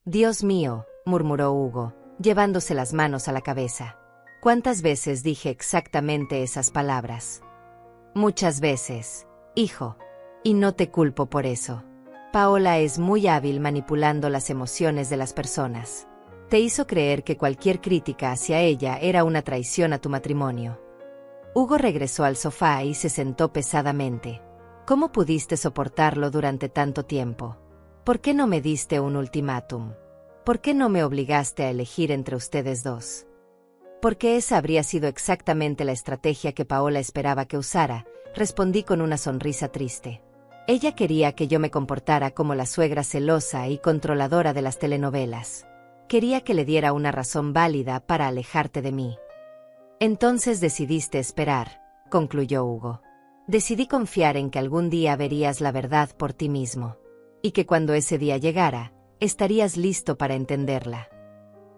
Dios mío, murmuró Hugo, llevándose las manos a la cabeza. ¿Cuántas veces dije exactamente esas palabras? Muchas veces, hijo. Y no te culpo por eso. Paola es muy hábil manipulando las emociones de las personas. Te hizo creer que cualquier crítica hacia ella era una traición a tu matrimonio. Hugo regresó al sofá y se sentó pesadamente. ¿Cómo pudiste soportarlo durante tanto tiempo? ¿Por qué no me diste un ultimátum? ¿Por qué no me obligaste a elegir entre ustedes dos? Porque esa habría sido exactamente la estrategia que Paola esperaba que usara, respondí con una sonrisa triste. Ella quería que yo me comportara como la suegra celosa y controladora de las telenovelas. Quería que le diera una razón válida para alejarte de mí. Entonces decidiste esperar, concluyó Hugo. Decidí confiar en que algún día verías la verdad por ti mismo. Y que cuando ese día llegara, estarías listo para entenderla.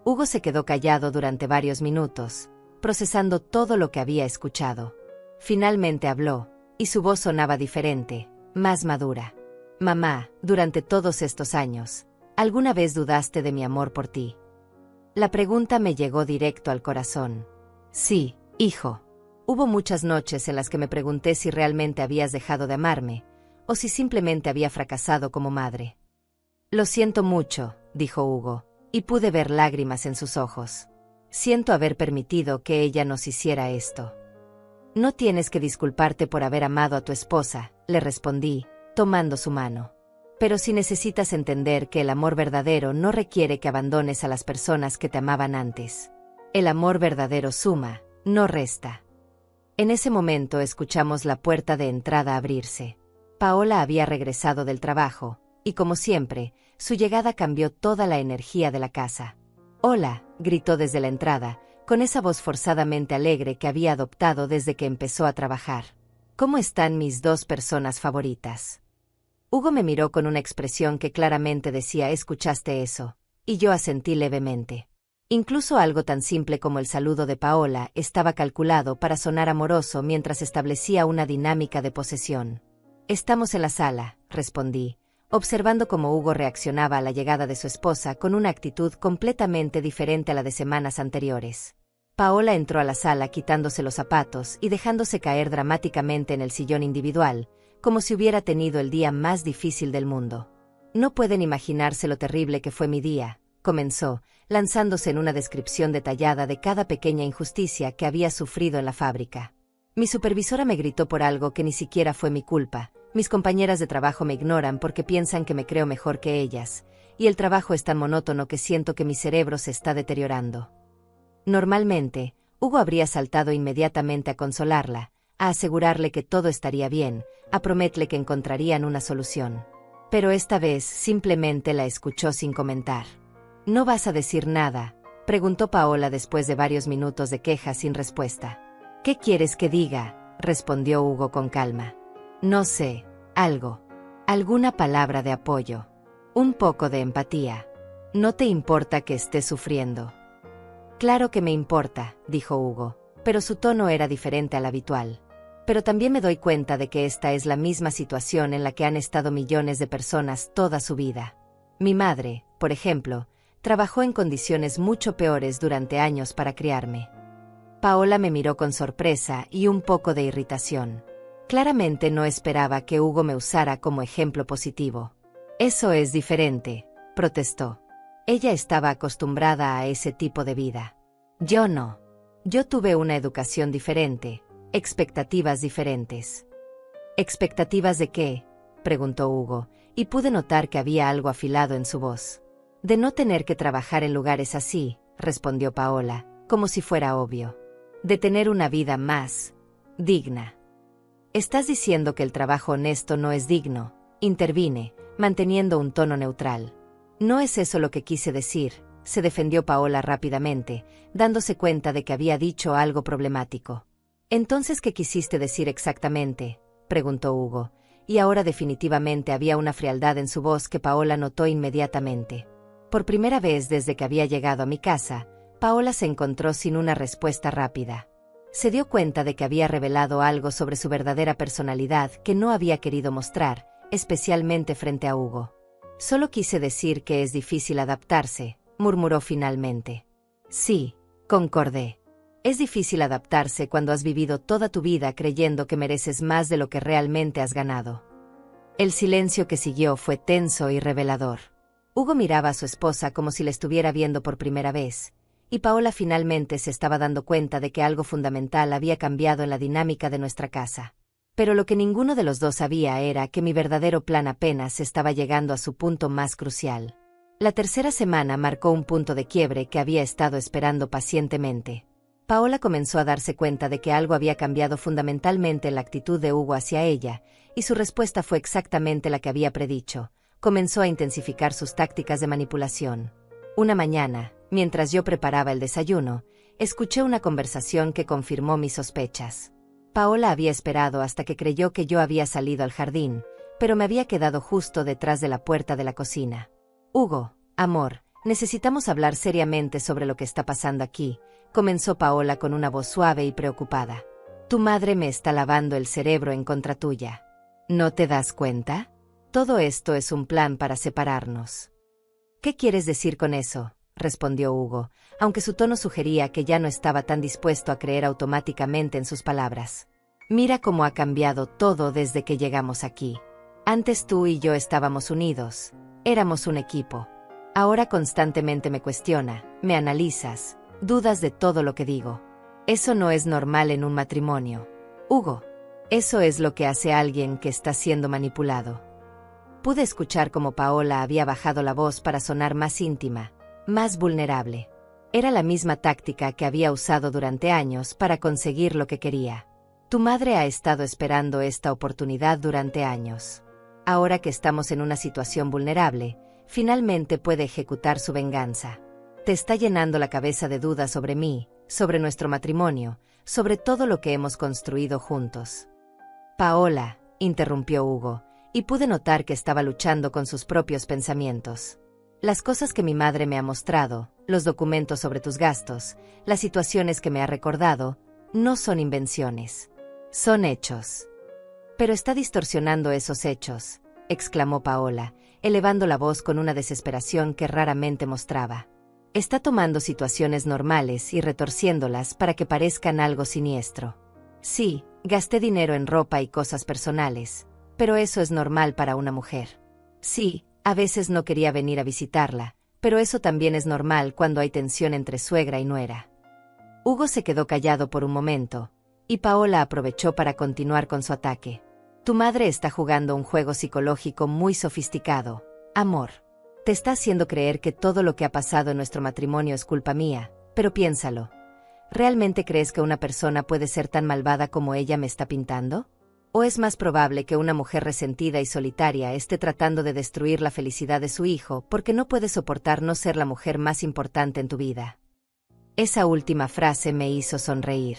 Hugo se quedó callado durante varios minutos, procesando todo lo que había escuchado. Finalmente habló, y su voz sonaba diferente, más madura. Mamá, durante todos estos años, ¿alguna vez dudaste de mi amor por ti? La pregunta me llegó directo al corazón. Sí, hijo. Hubo muchas noches en las que me pregunté si realmente habías dejado de amarme, o si simplemente había fracasado como madre. Lo siento mucho, dijo Hugo, y pude ver lágrimas en sus ojos. Siento haber permitido que ella nos hiciera esto. No tienes que disculparte por haber amado a tu esposa, le respondí, tomando su mano. Pero si necesitas entender que el amor verdadero no requiere que abandones a las personas que te amaban antes. El amor verdadero suma, no resta. En ese momento escuchamos la puerta de entrada abrirse. Paola había regresado del trabajo, y como siempre, su llegada cambió toda la energía de la casa. «Hola», gritó desde la entrada, con esa voz forzadamente alegre que había adoptado desde que empezó a trabajar. «¿Cómo están mis dos personas favoritas?» Hugo me miró con una expresión que claramente decía «¿Escuchaste eso?» y yo asentí levemente. Incluso algo tan simple como el saludo de Paola estaba calculado para sonar amoroso mientras establecía una dinámica de posesión. «Estamos en la sala», respondí, observando cómo Hugo reaccionaba a la llegada de su esposa con una actitud completamente diferente a la de semanas anteriores. Paola entró a la sala quitándose los zapatos y dejándose caer dramáticamente en el sillón individual, como si hubiera tenido el día más difícil del mundo. «No pueden imaginarse lo terrible que fue mi día», comenzó, lanzándose en una descripción detallada de cada pequeña injusticia que había sufrido en la fábrica. «Mi supervisora me gritó por algo que ni siquiera fue mi culpa. Mis compañeras de trabajo me ignoran porque piensan que me creo mejor que ellas, y el trabajo es tan monótono que siento que mi cerebro se está deteriorando». Normalmente, Hugo habría saltado inmediatamente a consolarla, a asegurarle que todo estaría bien, a prometerle que encontrarían una solución. Pero esta vez simplemente la escuchó sin comentar. «¿No vas a decir nada?», preguntó Paola después de varios minutos de queja sin respuesta. «¿Qué quieres que diga?», respondió Hugo con calma. «No sé, algo. Alguna palabra de apoyo. Un poco de empatía. ¿No te importa que estés sufriendo?» «Claro que me importa», dijo Hugo, pero su tono era diferente al habitual. «Pero también me doy cuenta de que esta es la misma situación en la que han estado millones de personas toda su vida. Mi madre, por ejemplo, trabajó en condiciones mucho peores durante años para criarme». Paola me miró con sorpresa y un poco de irritación. Claramente no esperaba que Hugo me usara como ejemplo positivo. «Eso es diferente», protestó. Ella estaba acostumbrada a ese tipo de vida. Yo no. Yo tuve una educación diferente, expectativas diferentes. «¿Expectativas de qué?», preguntó Hugo, y pude notar que había algo afilado en su voz. «De no tener que trabajar en lugares así», respondió Paola, como si fuera obvio. «De tener una vida más digna». «Estás diciendo que el trabajo honesto no es digno», intervine, manteniendo un tono neutral. «No es eso lo que quise decir», se defendió Paola rápidamente, dándose cuenta de que había dicho algo problemático. «Entonces, ¿qué quisiste decir exactamente?», preguntó Hugo, y ahora definitivamente había una frialdad en su voz que Paola notó inmediatamente. Por primera vez desde que había llegado a mi casa, Paola se encontró sin una respuesta rápida. Se dio cuenta de que había revelado algo sobre su verdadera personalidad que no había querido mostrar, especialmente frente a Hugo. «Solo quise decir que es difícil adaptarse», murmuró finalmente. «Sí», concordé. «Es difícil adaptarse cuando has vivido toda tu vida creyendo que mereces más de lo que realmente has ganado». El silencio que siguió fue tenso y revelador. Hugo miraba a su esposa como si la estuviera viendo por primera vez, y Paola finalmente se estaba dando cuenta de que algo fundamental había cambiado en la dinámica de nuestra casa. Pero lo que ninguno de los dos sabía era que mi verdadero plan apenas estaba llegando a su punto más crucial. La tercera semana marcó un punto de quiebre que había estado esperando pacientemente. Paola comenzó a darse cuenta de que algo había cambiado fundamentalmente en la actitud de Hugo hacia ella, y su respuesta fue exactamente la que había predicho. Comenzó a intensificar sus tácticas de manipulación. Una mañana, mientras yo preparaba el desayuno, escuché una conversación que confirmó mis sospechas. Paola había esperado hasta que creyó que yo había salido al jardín, pero me había quedado justo detrás de la puerta de la cocina. «Hugo, amor, necesitamos hablar seriamente sobre lo que está pasando aquí», comenzó Paola con una voz suave y preocupada. «Tu madre me está lavando el cerebro en contra tuya. ¿No te das cuenta? Todo esto es un plan para separarnos». «¿Qué quieres decir con eso?», respondió Hugo, aunque su tono sugería que ya no estaba tan dispuesto a creer automáticamente en sus palabras. «Mira cómo ha cambiado todo desde que llegamos aquí. Antes tú y yo estábamos unidos. Éramos un equipo. Ahora constantemente me cuestiona, me analizas, dudas de todo lo que digo. Eso no es normal en un matrimonio. Hugo. Eso es lo que hace alguien que está siendo manipulado. Pude escuchar cómo Paola había bajado la voz para sonar más íntima, más vulnerable. Era la misma táctica que había usado durante años para conseguir lo que quería. Tu madre ha estado esperando esta oportunidad durante años. Ahora que estamos en una situación vulnerable, finalmente puede ejecutar su venganza. Te está llenando la cabeza de dudas sobre mí, sobre nuestro matrimonio, sobre todo lo que hemos construido juntos. Paola, interrumpió Hugo, y pude notar que estaba luchando con sus propios pensamientos. Las cosas que mi madre me ha mostrado, los documentos sobre tus gastos, las situaciones que me ha recordado, no son invenciones. Son hechos. Pero está distorsionando esos hechos, exclamó Paola, elevando la voz con una desesperación que raramente mostraba. Está tomando situaciones normales y retorciéndolas para que parezcan algo siniestro. Sí, gasté dinero en ropa y cosas personales, pero eso es normal para una mujer. Sí, a veces no quería venir a visitarla, pero eso también es normal cuando hay tensión entre suegra y nuera. Hugo se quedó callado por un momento, y Paola aprovechó para continuar con su ataque. Tu madre está jugando un juego psicológico muy sofisticado, amor. Te está haciendo creer que todo lo que ha pasado en nuestro matrimonio es culpa mía, pero piénsalo. ¿Realmente crees que una persona puede ser tan malvada como ella me está pintando? ¿O es más probable que una mujer resentida y solitaria esté tratando de destruir la felicidad de su hijo porque no puede soportar no ser la mujer más importante en tu vida? Esa última frase me hizo sonreír.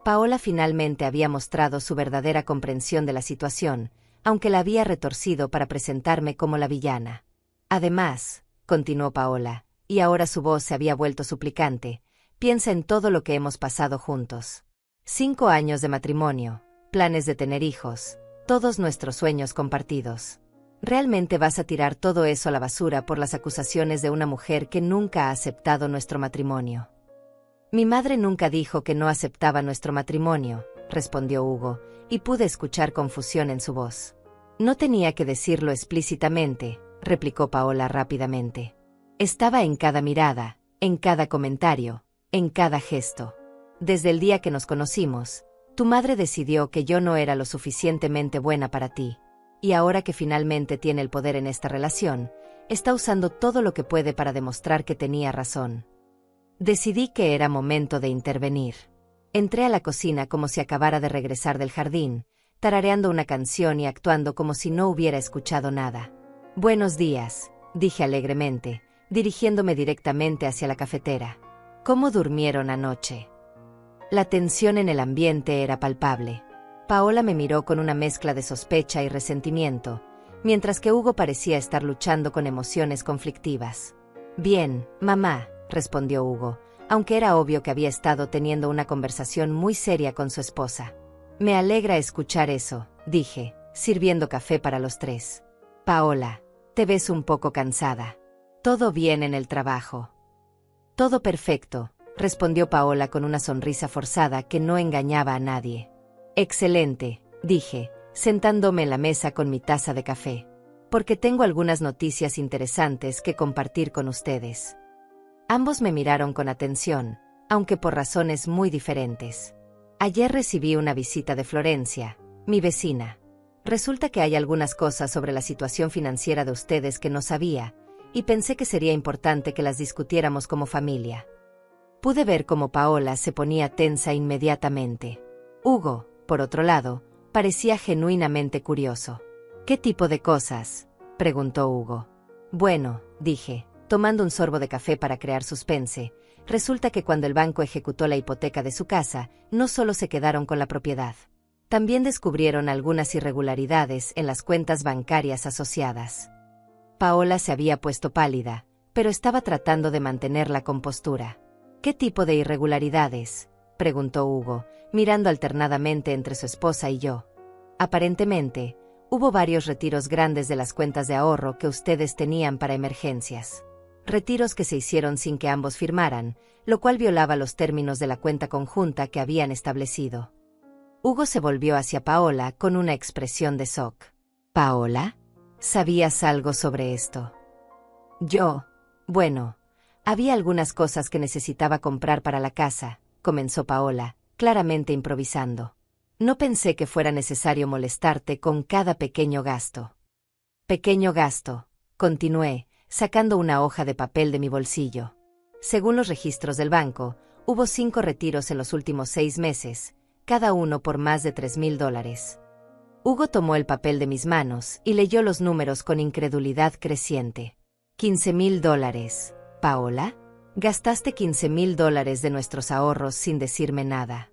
Paola finalmente había mostrado su verdadera comprensión de la situación, aunque la había retorcido para presentarme como la villana. Además, continuó Paola, y ahora su voz se había vuelto suplicante, piensa en todo lo que hemos pasado juntos. 5 años de matrimonio, planes de tener hijos, todos nuestros sueños compartidos. ¿Realmente vas a tirar todo eso a la basura por las acusaciones de una mujer que nunca ha aceptado nuestro matrimonio? Mi madre nunca dijo que no aceptaba nuestro matrimonio, respondió Hugo, y pude escuchar confusión en su voz. No tenía que decirlo explícitamente, replicó Paola rápidamente. Estaba en cada mirada, en cada comentario, en cada gesto. Desde el día que nos conocimos, tu madre decidió que yo no era lo suficientemente buena para ti. Y ahora que finalmente tiene el poder en esta relación, está usando todo lo que puede para demostrar que tenía razón. Decidí que era momento de intervenir. Entré a la cocina como si acabara de regresar del jardín, tarareando una canción y actuando como si no hubiera escuchado nada. Buenos días, dije alegremente, dirigiéndome directamente hacia la cafetera. ¿Cómo durmieron anoche? La tensión en el ambiente era palpable. Paola me miró con una mezcla de sospecha y resentimiento, mientras que Hugo parecía estar luchando con emociones conflictivas. Bien, mamá, respondió Hugo, aunque era obvio que había estado teniendo una conversación muy seria con su esposa. Me alegra escuchar eso, dije, sirviendo café para los tres. Paola, te ves un poco cansada. ¿Todo bien en el trabajo? Todo perfecto, respondió Paola con una sonrisa forzada que no engañaba a nadie. Excelente, dije, sentándome en la mesa con mi taza de café. Porque tengo algunas noticias interesantes que compartir con ustedes. Ambos me miraron con atención, aunque por razones muy diferentes. Ayer recibí una visita de Florencia, mi vecina. Resulta que hay algunas cosas sobre la situación financiera de ustedes que no sabía, y pensé que sería importante que las discutiéramos como familia. Pude ver cómo Paola se ponía tensa inmediatamente. Hugo, por otro lado, parecía genuinamente curioso. ¿Qué tipo de cosas?, preguntó Hugo. Bueno, dije, tomando un sorbo de café para crear suspense, resulta que cuando el banco ejecutó la hipoteca de su casa, no solo se quedaron con la propiedad. También descubrieron algunas irregularidades en las cuentas bancarias asociadas. Paola se había puesto pálida, pero estaba tratando de mantener la compostura. ¿Qué tipo de irregularidades?, preguntó Hugo, mirando alternadamente entre su esposa y yo. Aparentemente, hubo varios retiros grandes de las cuentas de ahorro que ustedes tenían para emergencias. Retiros que se hicieron sin que ambos firmaran, lo cual violaba los términos de la cuenta conjunta que habían establecido. Hugo se volvió hacia Paola con una expresión de shock. Paola, ¿sabías algo sobre esto? Bueno, había algunas cosas que necesitaba comprar para la casa, comenzó Paola, claramente improvisando. No pensé que fuera necesario molestarte con cada pequeño gasto. Pequeño gasto, continué, sacando una hoja de papel de mi bolsillo. Según los registros del banco, hubo 5 retiros en los últimos 6 meses, cada uno por más de $3,000. Hugo tomó el papel de mis manos y leyó los números con incredulidad creciente. $15,000, Paola. Gastaste $15,000 de nuestros ahorros sin decirme nada.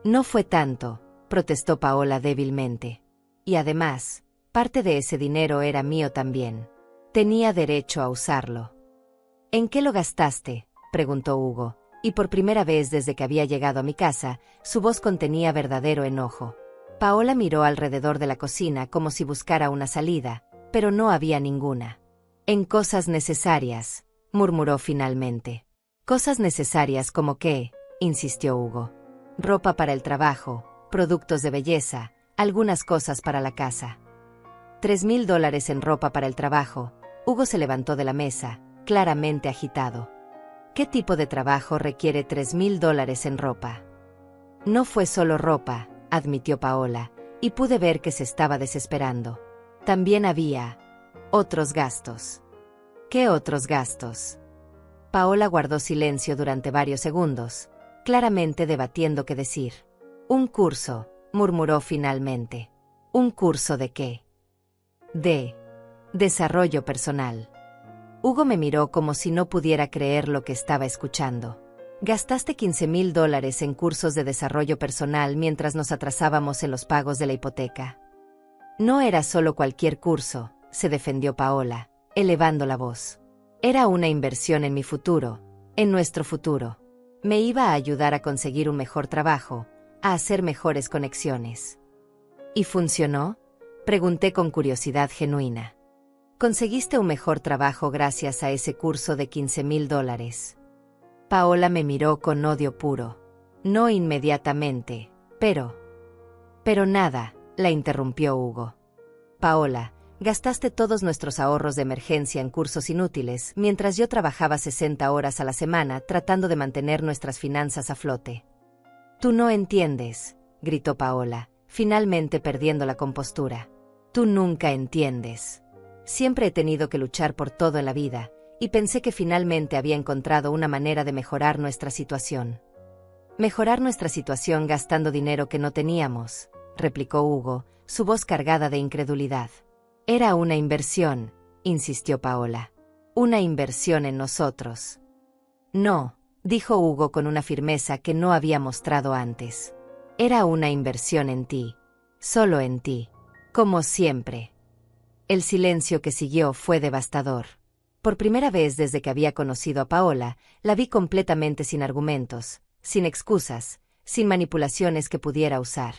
No fue tanto, protestó Paola débilmente. Y además, parte de ese dinero era mío también. Tenía derecho a usarlo. ¿En qué lo gastaste?, preguntó Hugo, y por primera vez desde que había llegado a mi casa, su voz contenía verdadero enojo. Paola miró alrededor de la cocina como si buscara una salida, pero no había ninguna. En cosas necesarias, murmuró finalmente. Cosas necesarias como qué, insistió Hugo. Ropa para el trabajo, productos de belleza, algunas cosas para la casa. $3,000 en ropa para el trabajo. Hugo se levantó de la mesa, claramente agitado. ¿Qué tipo de trabajo requiere $3,000 en ropa? No fue solo ropa, admitió Paola, y pude ver que se estaba desesperando. También había otros gastos. ¿Qué otros gastos? Paola guardó silencio durante varios segundos, claramente debatiendo qué decir. Un curso, murmuró finalmente. ¿Un curso de qué? De desarrollo personal. Hugo me miró como si no pudiera creer lo que estaba escuchando. Gastaste $15,000 en cursos de desarrollo personal mientras nos atrasábamos en los pagos de la hipoteca. No era solo cualquier curso, se defendió Paola, elevando la voz. Era una inversión en mi futuro, en nuestro futuro. Me iba a ayudar a conseguir un mejor trabajo, a hacer mejores conexiones. ¿Y funcionó?, pregunté con curiosidad genuina. ¿Conseguiste un mejor trabajo gracias a ese curso de $15,000? Paola me miró con odio puro. No inmediatamente, pero nada, la interrumpió Hugo. Paola, gastaste todos nuestros ahorros de emergencia en cursos inútiles, mientras yo trabajaba 60 horas a la semana tratando de mantener nuestras finanzas a flote. Tú no entiendes, gritó Paola, finalmente perdiendo la compostura. Tú nunca entiendes. Siempre he tenido que luchar por todo en la vida, y pensé que finalmente había encontrado una manera de mejorar nuestra situación. Mejorar nuestra situación gastando dinero que no teníamos, replicó Hugo, su voz cargada de incredulidad. Era una inversión, insistió Paola. Una inversión en nosotros. No, dijo Hugo con una firmeza que no había mostrado antes. Era una inversión en ti. Solo en ti. Como siempre. El silencio que siguió fue devastador. Por primera vez desde que había conocido a Paola, la vi completamente sin argumentos, sin excusas, sin manipulaciones que pudiera usar.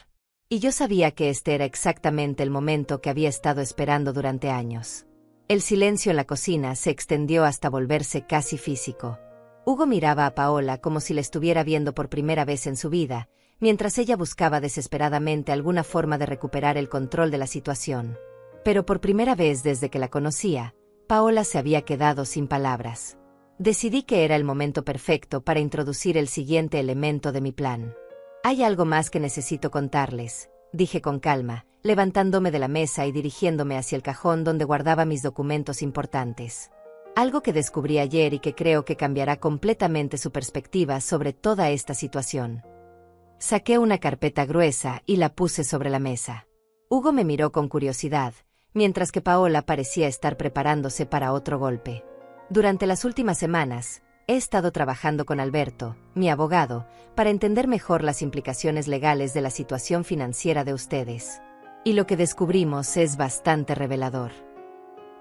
Y yo sabía que este era exactamente el momento que había estado esperando durante años. El silencio en la cocina se extendió hasta volverse casi físico. Hugo miraba a Paola como si la estuviera viendo por primera vez en su vida, mientras ella buscaba desesperadamente alguna forma de recuperar el control de la situación. Pero por primera vez desde que la conocía, Paola se había quedado sin palabras. Decidí que era el momento perfecto para introducir el siguiente elemento de mi plan. Hay algo más que necesito contarles, dije con calma, levantándome de la mesa y dirigiéndome hacia el cajón donde guardaba mis documentos importantes. Algo que descubrí ayer y que creo que cambiará completamente su perspectiva sobre toda esta situación. Saqué una carpeta gruesa y la puse sobre la mesa. Hugo me miró con curiosidad, mientras que Paola parecía estar preparándose para otro golpe. Durante las últimas semanas, he estado trabajando con Alberto, mi abogado, para entender mejor las implicaciones legales de la situación financiera de ustedes. Y lo que descubrimos es bastante revelador.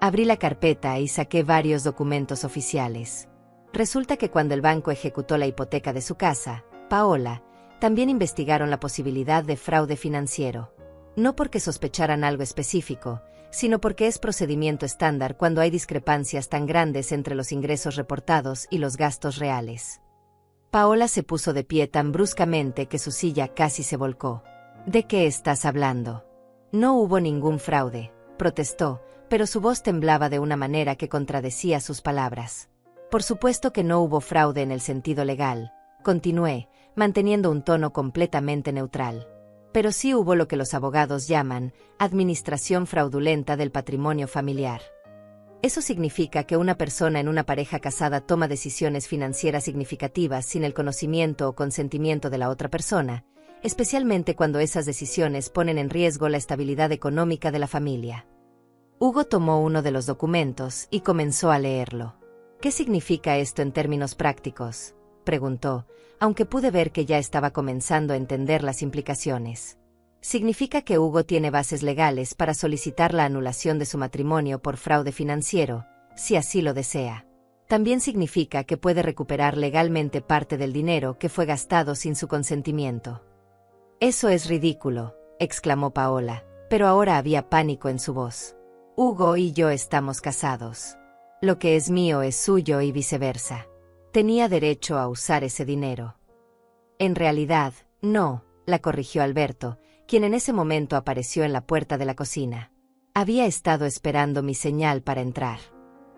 Abrí la carpeta y saqué varios documentos oficiales. Resulta que cuando el banco ejecutó la hipoteca de su casa, Paola, también investigaron la posibilidad de fraude financiero. No porque sospecharan algo específico, sino porque es procedimiento estándar cuando hay discrepancias tan grandes entre los ingresos reportados y los gastos reales. Paola se puso de pie tan bruscamente que su silla casi se volcó. ¿De qué estás hablando? No hubo ningún fraude, protestó, pero su voz temblaba de una manera que contradecía sus palabras. Por supuesto que no hubo fraude en el sentido legal, continué, manteniendo un tono completamente neutral. Pero sí hubo lo que los abogados llaman administración fraudulenta del patrimonio familiar. Eso significa que una persona en una pareja casada toma decisiones financieras significativas sin el conocimiento o consentimiento de la otra persona, especialmente cuando esas decisiones ponen en riesgo la estabilidad económica de la familia. Hugo tomó uno de los documentos y comenzó a leerlo. ¿Qué significa esto en términos prácticos?, preguntó, aunque pude ver que ya estaba comenzando a entender las implicaciones. Significa que Hugo tiene bases legales para solicitar la anulación de su matrimonio por fraude financiero, si así lo desea. También significa que puede recuperar legalmente parte del dinero que fue gastado sin su consentimiento. Eso es ridículo, exclamó Paola, pero ahora había pánico en su voz. Hugo y yo estamos casados. Lo que es mío es suyo y viceversa. Tenía derecho a usar ese dinero. En realidad, no, la corrigió Alberto, quien en ese momento apareció en la puerta de la cocina. Había estado esperando mi señal para entrar.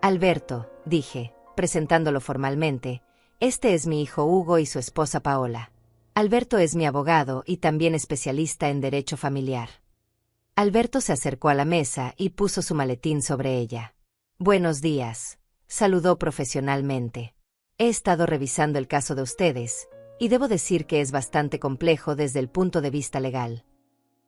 Alberto, dije, presentándolo formalmente, este es mi hijo Hugo y su esposa Paola. Alberto es mi abogado y también especialista en derecho familiar. Alberto se acercó a la mesa y puso su maletín sobre ella. Buenos días, saludó profesionalmente. He estado revisando el caso de ustedes, y debo decir que es bastante complejo desde el punto de vista legal.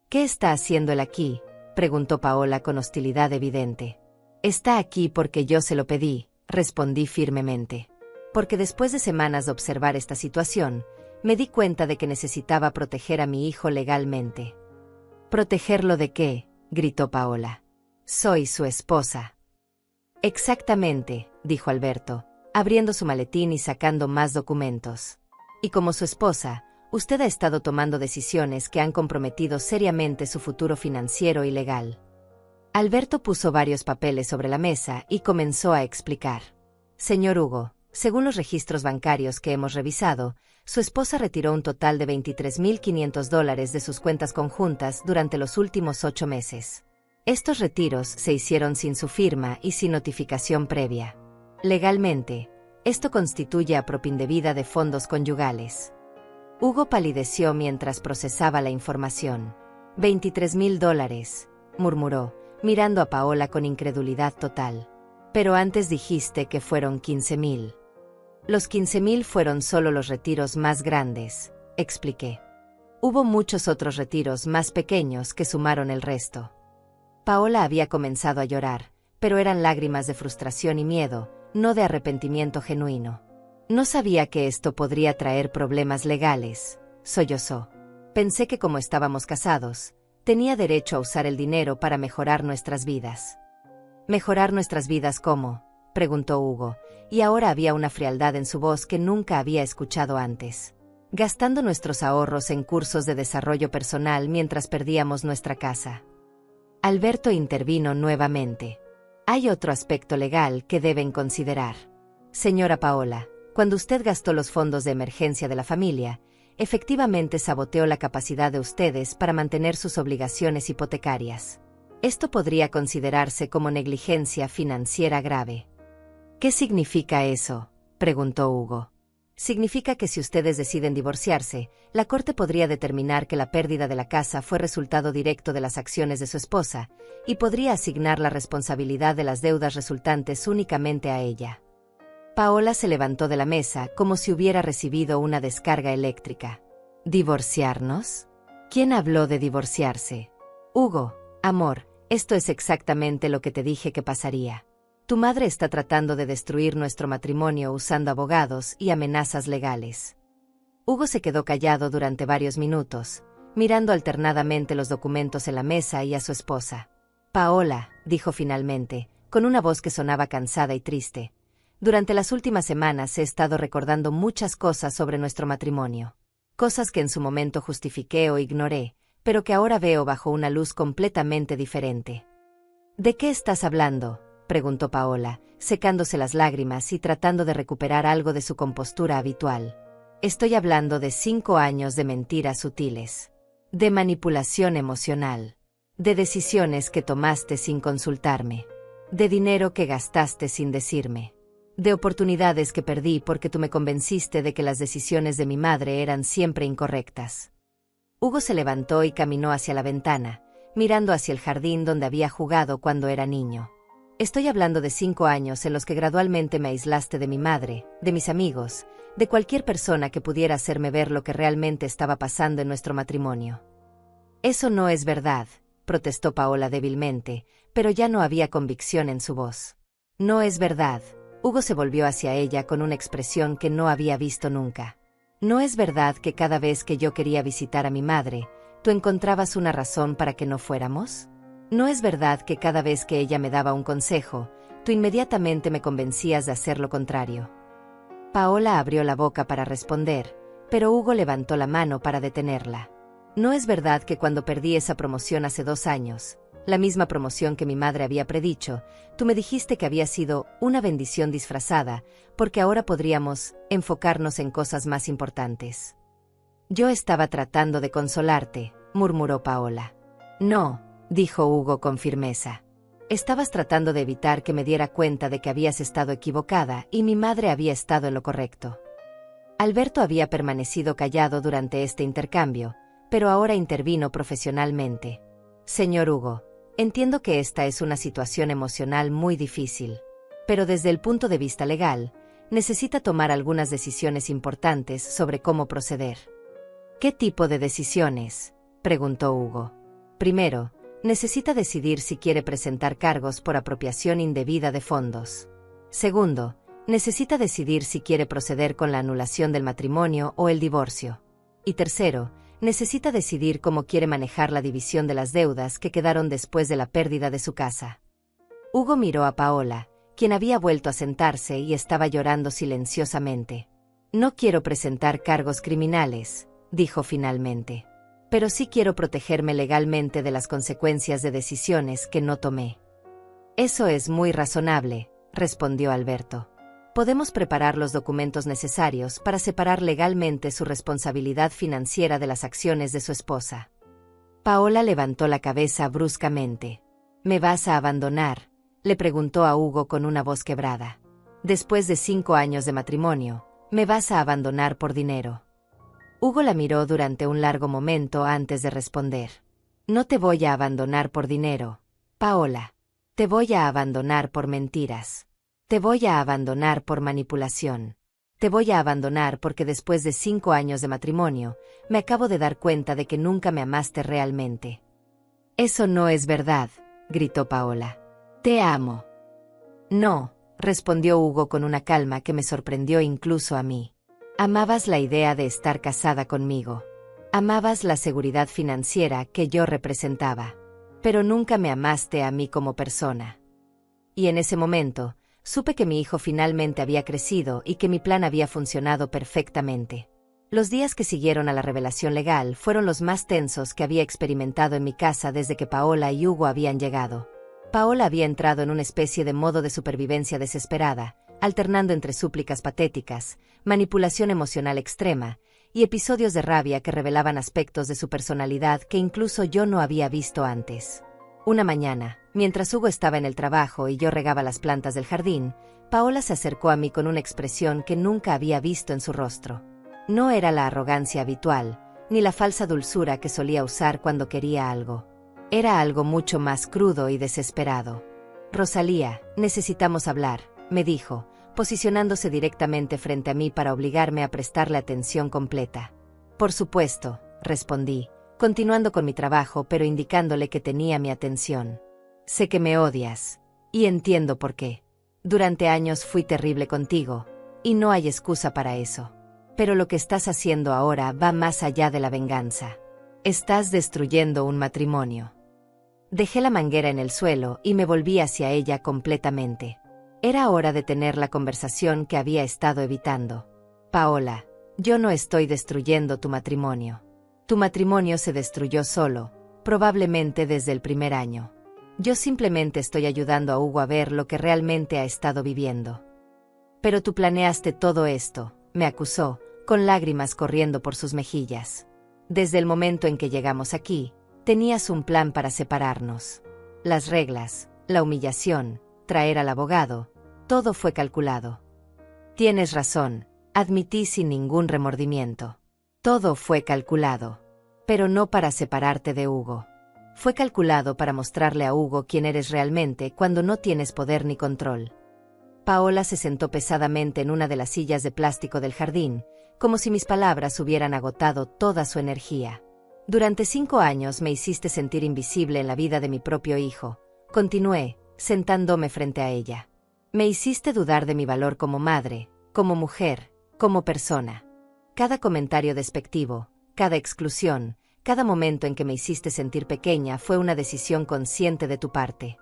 ¿Qué está haciendo él aquí?, preguntó Paola con hostilidad evidente. Está aquí porque yo se lo pedí, respondí firmemente. Porque después de semanas de observar esta situación, me di cuenta de que necesitaba proteger a mi hijo legalmente. ¿Protegerlo de qué?, gritó Paola. Soy su esposa. Exactamente, dijo Alberto, abriendo su maletín y sacando más documentos. Y como su esposa, usted ha estado tomando decisiones que han comprometido seriamente su futuro financiero y legal. Alberto puso varios papeles sobre la mesa y comenzó a explicar. Señor Hugo, según los registros bancarios que hemos revisado, su esposa retiró un total de $23,500 de sus cuentas conjuntas durante los últimos 8 meses. Estos retiros se hicieron sin su firma y sin notificación previa. Legalmente, esto constituye apropio indebida de fondos conyugales. Hugo palideció mientras procesaba la información. $23,000, murmuró, mirando a Paola con incredulidad total. Pero antes dijiste que fueron 15,000. Los 15,000 fueron solo los retiros más grandes, expliqué. Hubo muchos otros retiros más pequeños que sumaron el resto. Paola había comenzado a llorar, pero eran lágrimas de frustración y miedo, no de arrepentimiento genuino. No sabía que esto podría traer problemas legales, sollozó. Pensé que como estábamos casados, tenía derecho a usar el dinero para mejorar nuestras vidas. ¿Mejorar nuestras vidas cómo?, preguntó Hugo, y ahora había una frialdad en su voz que nunca había escuchado antes. Gastando nuestros ahorros en cursos de desarrollo personal mientras perdíamos nuestra casa. Alberto intervino nuevamente. Hay otro aspecto legal que deben considerar. Señora Paola, cuando usted gastó los fondos de emergencia de la familia, efectivamente saboteó la capacidad de ustedes para mantener sus obligaciones hipotecarias. Esto podría considerarse como negligencia financiera grave. ¿Qué significa eso?, preguntó Hugo. Significa que si ustedes deciden divorciarse, la corte podría determinar que la pérdida de la casa fue resultado directo de las acciones de su esposa, y podría asignar la responsabilidad de las deudas resultantes únicamente a ella. Paola se levantó de la mesa como si hubiera recibido una descarga eléctrica. ¿Divorciarnos? ¿Quién habló de divorciarse? Hugo, amor, esto es exactamente lo que te dije que pasaría. Tu madre está tratando de destruir nuestro matrimonio usando abogados y amenazas legales. Hugo se quedó callado durante varios minutos, mirando alternadamente los documentos en la mesa y a su esposa. Paola, dijo finalmente, con una voz que sonaba cansada y triste. Durante las últimas semanas he estado recordando muchas cosas sobre nuestro matrimonio. Cosas que en su momento justifiqué o ignoré, pero que ahora veo bajo una luz completamente diferente. ¿De qué estás hablando?, preguntó Paola, secándose las lágrimas y tratando de recuperar algo de su compostura habitual. Estoy hablando de 5 años de mentiras sutiles. De manipulación emocional. De decisiones que tomaste sin consultarme. De dinero que gastaste sin decirme. De oportunidades que perdí porque tú me convenciste de que las decisiones de mi madre eran siempre incorrectas. Hugo se levantó y caminó hacia la ventana, mirando hacia el jardín donde había jugado cuando era niño. Estoy hablando de 5 años en los que gradualmente me aislaste de mi madre, de mis amigos, de cualquier persona que pudiera hacerme ver lo que realmente estaba pasando en nuestro matrimonio. Eso no es verdad, protestó Paola débilmente, pero ya no había convicción en su voz. No es verdad. Hugo se volvió hacia ella con una expresión que no había visto nunca. No es verdad que cada vez que yo quería visitar a mi madre, tú encontrabas una razón para que no fuéramos. No es verdad que cada vez que ella me daba un consejo, tú inmediatamente me convencías de hacer lo contrario. Paola abrió la boca para responder, pero Hugo levantó la mano para detenerla. No es verdad que cuando perdí esa promoción hace 2 años, la misma promoción que mi madre había predicho, tú me dijiste que había sido una bendición disfrazada, porque ahora podríamos enfocarnos en cosas más importantes. Yo estaba tratando de consolarte, murmuró Paola. No, dijo Hugo con firmeza. Estabas tratando de evitar que me diera cuenta de que habías estado equivocada y mi madre había estado en lo correcto. Alberto había permanecido callado durante este intercambio, pero ahora intervino profesionalmente. Señor Hugo, entiendo que esta es una situación emocional muy difícil, pero desde el punto de vista legal, necesita tomar algunas decisiones importantes sobre cómo proceder. ¿Qué tipo de decisiones?, preguntó Hugo. Primero, necesita decidir si quiere presentar cargos por apropiación indebida de fondos. Segundo, necesita decidir si quiere proceder con la anulación del matrimonio o el divorcio. Y tercero, necesita decidir cómo quiere manejar la división de las deudas que quedaron después de la pérdida de su casa. Hugo miró a Paola, quien había vuelto a sentarse y estaba llorando silenciosamente. No quiero presentar cargos criminales, dijo finalmente. Pero sí quiero protegerme legalmente de las consecuencias de decisiones que no tomé. Eso es muy razonable, respondió Alberto. Podemos preparar los documentos necesarios para separar legalmente su responsabilidad financiera de las acciones de su esposa. Paola levantó la cabeza bruscamente. ¿Me vas a abandonar?, le preguntó a Hugo con una voz quebrada. Después de 5 años de matrimonio, ¿me vas a abandonar por dinero? Hugo la miró durante un largo momento antes de responder. No te voy a abandonar por dinero, Paola. Te voy a abandonar por mentiras. Te voy a abandonar por manipulación. Te voy a abandonar porque después de 5 años de matrimonio, me acabo de dar cuenta de que nunca me amaste realmente. Eso no es verdad, gritó Paola. Te amo. No, respondió Hugo con una calma que me sorprendió incluso a mí. Amabas la idea de estar casada conmigo. Amabas la seguridad financiera que yo representaba. Pero nunca me amaste a mí como persona. Y en ese momento, supe que mi hijo finalmente había crecido y que mi plan había funcionado perfectamente. Los días que siguieron a la revelación legal fueron los más tensos que había experimentado en mi casa desde que Paola y Hugo habían llegado. Paola había entrado en una especie de modo de supervivencia desesperada, alternando entre súplicas patéticas, manipulación emocional extrema y episodios de rabia que revelaban aspectos de su personalidad que incluso yo no había visto antes. Una mañana, mientras Hugo estaba en el trabajo y yo regaba las plantas del jardín, Paola se acercó a mí con una expresión que nunca había visto en su rostro. No era la arrogancia habitual, ni la falsa dulzura que solía usar cuando quería algo. Era algo mucho más crudo y desesperado. Rosalía, necesitamos hablar, me dijo, posicionándose directamente frente a mí para obligarme a prestarle atención completa. Por supuesto, respondí, continuando con mi trabajo pero indicándole que tenía mi atención. Sé que me odias, y entiendo por qué. Durante años fui terrible contigo, y no hay excusa para eso. Pero lo que estás haciendo ahora va más allá de la venganza. Estás destruyendo un matrimonio. Dejé la manguera en el suelo y me volví hacia ella completamente. Era hora de tener la conversación que había estado evitando. Paola, yo no estoy destruyendo tu matrimonio. Tu matrimonio se destruyó solo, probablemente desde el primer año. Yo simplemente estoy ayudando a Hugo a ver lo que realmente ha estado viviendo. Pero tú planeaste todo esto, me acusó, con lágrimas corriendo por sus mejillas. Desde el momento en que llegamos aquí, Tenías un plan para separarnos. Las reglas, la humillación, traer al abogado, todo fue calculado. Tienes razón, admití sin ningún remordimiento. Todo fue calculado. Pero no para separarte de Hugo. Fue calculado para mostrarle a Hugo quién eres realmente cuando no tienes poder ni control. Paola se sentó pesadamente en una de las sillas de plástico del jardín, como si mis palabras hubieran agotado toda su energía. Durante 5 años me hiciste sentir invisible en la vida de mi propio hijo. Continué, sentándome frente a ella. Me hiciste dudar de mi valor como madre, como mujer, como persona. Cada comentario despectivo, cada exclusión, cada momento en que me hiciste sentir pequeña fue una decisión consciente de tu parte.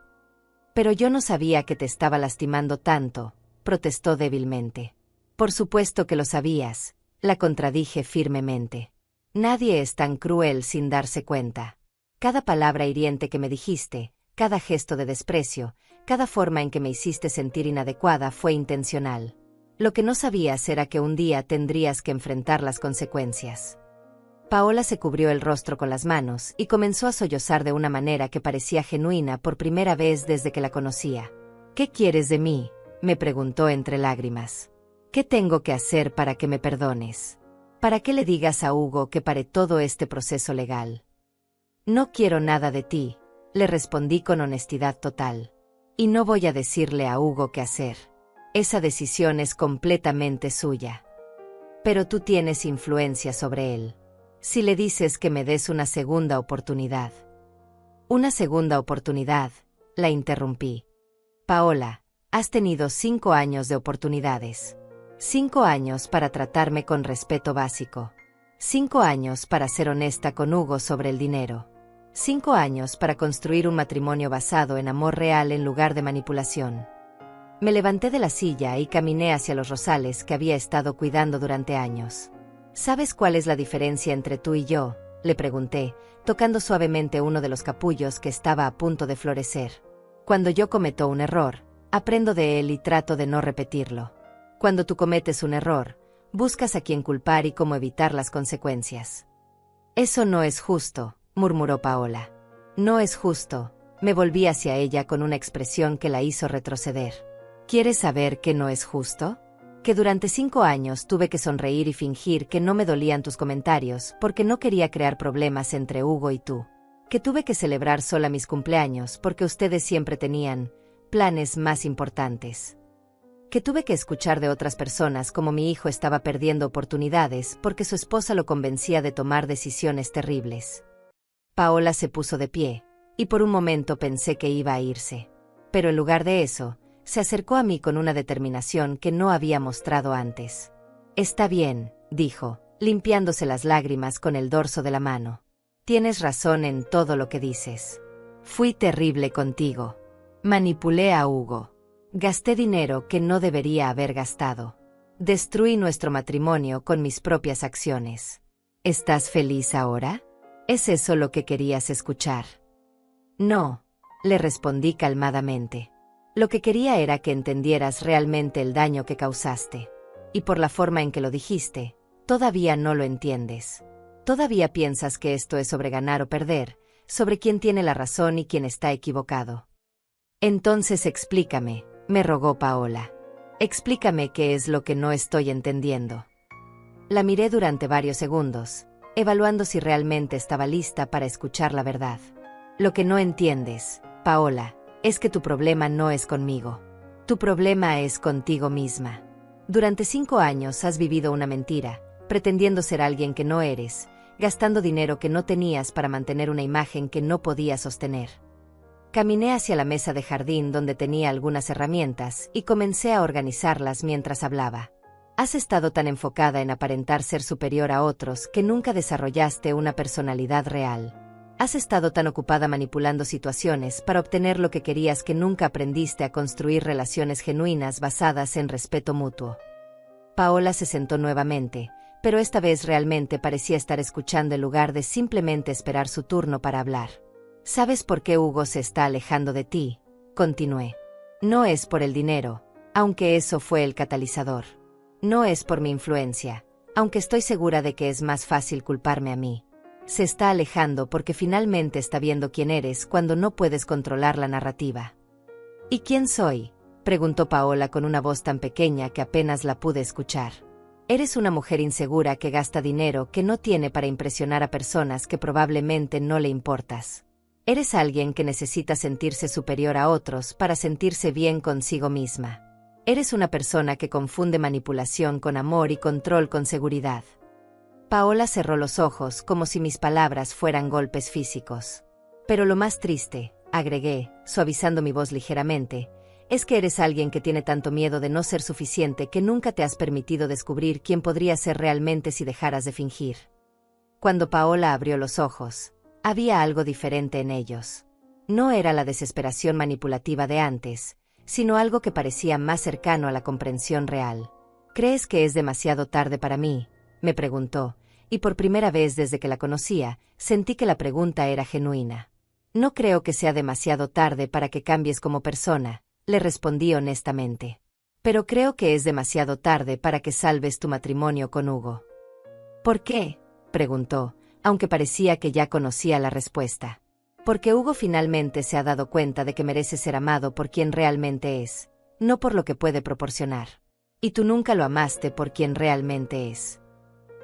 Pero yo no sabía que te estaba lastimando tanto, protestó débilmente. Por supuesto que lo sabías, la contradije firmemente. Nadie es tan cruel sin darse cuenta. Cada palabra hiriente que me dijiste, cada gesto de desprecio, cada forma en que me hiciste sentir inadecuada fue intencional. Lo que no sabías era que un día tendrías que enfrentar las consecuencias. Paola se cubrió el rostro con las manos y comenzó a sollozar de una manera que parecía genuina por primera vez desde que la conocía. ¿Qué quieres de mí?, me preguntó entre lágrimas. ¿Qué tengo que hacer para que me perdones? ¿Para qué le digas a Hugo que pare todo este proceso legal? No quiero nada de ti, le respondí con honestidad total. Y no voy a decirle a Hugo qué hacer. Esa decisión es completamente suya. Pero tú tienes influencia sobre él. Si le dices que me des una segunda oportunidad. Una segunda oportunidad, la interrumpí. Paola, has tenido 5 años de oportunidades. 5 años para tratarme con respeto básico. 5 años para ser honesta con Hugo sobre el dinero. 5 años para construir un matrimonio basado en amor real en lugar de manipulación. Me levanté de la silla y caminé hacia los rosales que había estado cuidando durante años. ¿Sabes cuál es la diferencia entre tú y yo?, le pregunté, tocando suavemente uno de los capullos que estaba a punto de florecer. Cuando yo cometo un error, aprendo de él y trato de no repetirlo. Cuando tú cometes un error, buscas a quién culpar y cómo evitar las consecuencias. Eso no es justo, murmuró Paola. No es justo, me volví hacia ella con una expresión que la hizo retroceder. ¿Quieres saber qué no es justo? Que durante 5 años tuve que sonreír y fingir que no me dolían tus comentarios porque no quería crear problemas entre Hugo y tú. Que tuve que celebrar sola mis cumpleaños porque ustedes siempre tenían planes más importantes. Que tuve que escuchar de otras personas cómo mi hijo estaba perdiendo oportunidades porque su esposa lo convencía de tomar decisiones terribles. Paola se puso de pie, y por un momento pensé que iba a irse. Pero en lugar de eso, se acercó a mí con una determinación que no había mostrado antes. Está bien, dijo, limpiándose las lágrimas con el dorso de la mano. Tienes razón en todo lo que dices. Fui terrible contigo. Manipulé a Hugo. Gasté dinero que no debería haber gastado. Destruí nuestro matrimonio con mis propias acciones. ¿Estás feliz ahora? ¿Es eso lo que querías escuchar? No, le respondí calmadamente. Lo que quería era que entendieras realmente el daño que causaste. Y por la forma en que lo dijiste, todavía no lo entiendes. Todavía piensas que esto es sobre ganar o perder, sobre quién tiene la razón y quién está equivocado. Entonces explícame, me rogó Paola. Explícame qué es lo que no estoy entendiendo. La miré durante varios segundos, evaluando si realmente estaba lista para escuchar la verdad. Lo que no entiendes, Paola, es que tu problema no es conmigo. Tu problema es contigo misma. Durante 5 años has vivido una mentira, pretendiendo ser alguien que no eres, gastando dinero que no tenías para mantener una imagen que no podías sostener. Caminé hacia la mesa de jardín donde tenía algunas herramientas y comencé a organizarlas mientras hablaba. Has estado tan enfocada en aparentar ser superior a otros que nunca desarrollaste una personalidad real. Has estado tan ocupada manipulando situaciones para obtener lo que querías que nunca aprendiste a construir relaciones genuinas basadas en respeto mutuo. Paola se sentó nuevamente, pero esta vez realmente parecía estar escuchando en lugar de simplemente esperar su turno para hablar. ¿Sabes por qué Hugo se está alejando de ti?, continué. No es por el dinero, aunque eso fue el catalizador. No es por mi influencia, aunque estoy segura de que es más fácil culparme a mí. Se está alejando porque finalmente está viendo quién eres cuando no puedes controlar la narrativa. ¿Y quién soy?, preguntó Paola con una voz tan pequeña que apenas la pude escuchar. Eres una mujer insegura que gasta dinero que no tiene para impresionar a personas que probablemente no le importas. Eres alguien que necesita sentirse superior a otros para sentirse bien consigo misma. Eres una persona que confunde manipulación con amor y control con seguridad. Paola cerró los ojos como si mis palabras fueran golpes físicos. Pero lo más triste, agregué, suavizando mi voz ligeramente, es que eres alguien que tiene tanto miedo de no ser suficiente que nunca te has permitido descubrir quién podría ser realmente si dejaras de fingir. Cuando Paola abrió los ojos, había algo diferente en ellos. No era la desesperación manipulativa de antes, sino algo que parecía más cercano a la comprensión real. ¿Crees que es demasiado tarde para mí?, me preguntó, y por primera vez desde que la conocía, sentí que la pregunta era genuina. No creo que sea demasiado tarde para que cambies como persona, le respondí honestamente. Pero creo que es demasiado tarde para que salves tu matrimonio con Hugo. ¿Por qué?, preguntó, aunque parecía que ya conocía la respuesta. Porque Hugo finalmente se ha dado cuenta de que merece ser amado por quien realmente es, no por lo que puede proporcionar. Y tú nunca lo amaste por quien realmente es.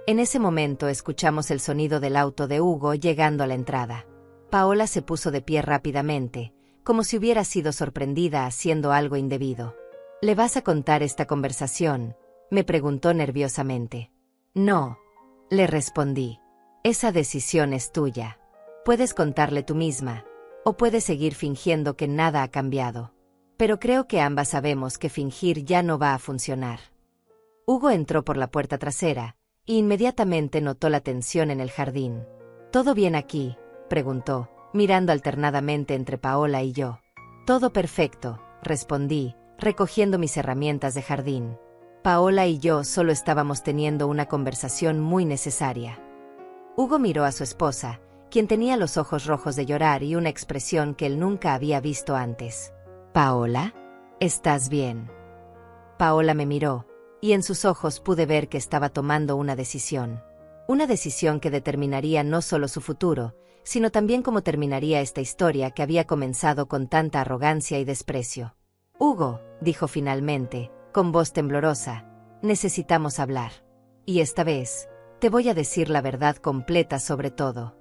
En ese momento escuchamos el sonido del auto de Hugo llegando a la entrada. Paola se puso de pie rápidamente, como si hubiera sido sorprendida haciendo algo indebido. ¿Le vas a contar esta conversación?, me preguntó nerviosamente. No, le respondí. Esa decisión es tuya. Puedes contarle tú misma, o puedes seguir fingiendo que nada ha cambiado. Pero creo que ambas sabemos que fingir ya no va a funcionar. Hugo entró por la puerta trasera, e inmediatamente notó la tensión en el jardín. ¿Todo bien aquí?, preguntó, mirando alternadamente entre Paola y yo. Todo perfecto, respondí, recogiendo mis herramientas de jardín. Paola y yo solo estábamos teniendo una conversación muy necesaria. Hugo miró a su esposa, quien tenía los ojos rojos de llorar y una expresión que él nunca había visto antes. «¿Paola? ¿Estás bien?» Paola me miró, y en sus ojos pude ver que estaba tomando una decisión. Una decisión que determinaría no solo su futuro, sino también cómo terminaría esta historia que había comenzado con tanta arrogancia y desprecio. «Hugo», dijo finalmente, con voz temblorosa, «necesitamos hablar. Y esta vez, te voy a decir la verdad completa sobre todo».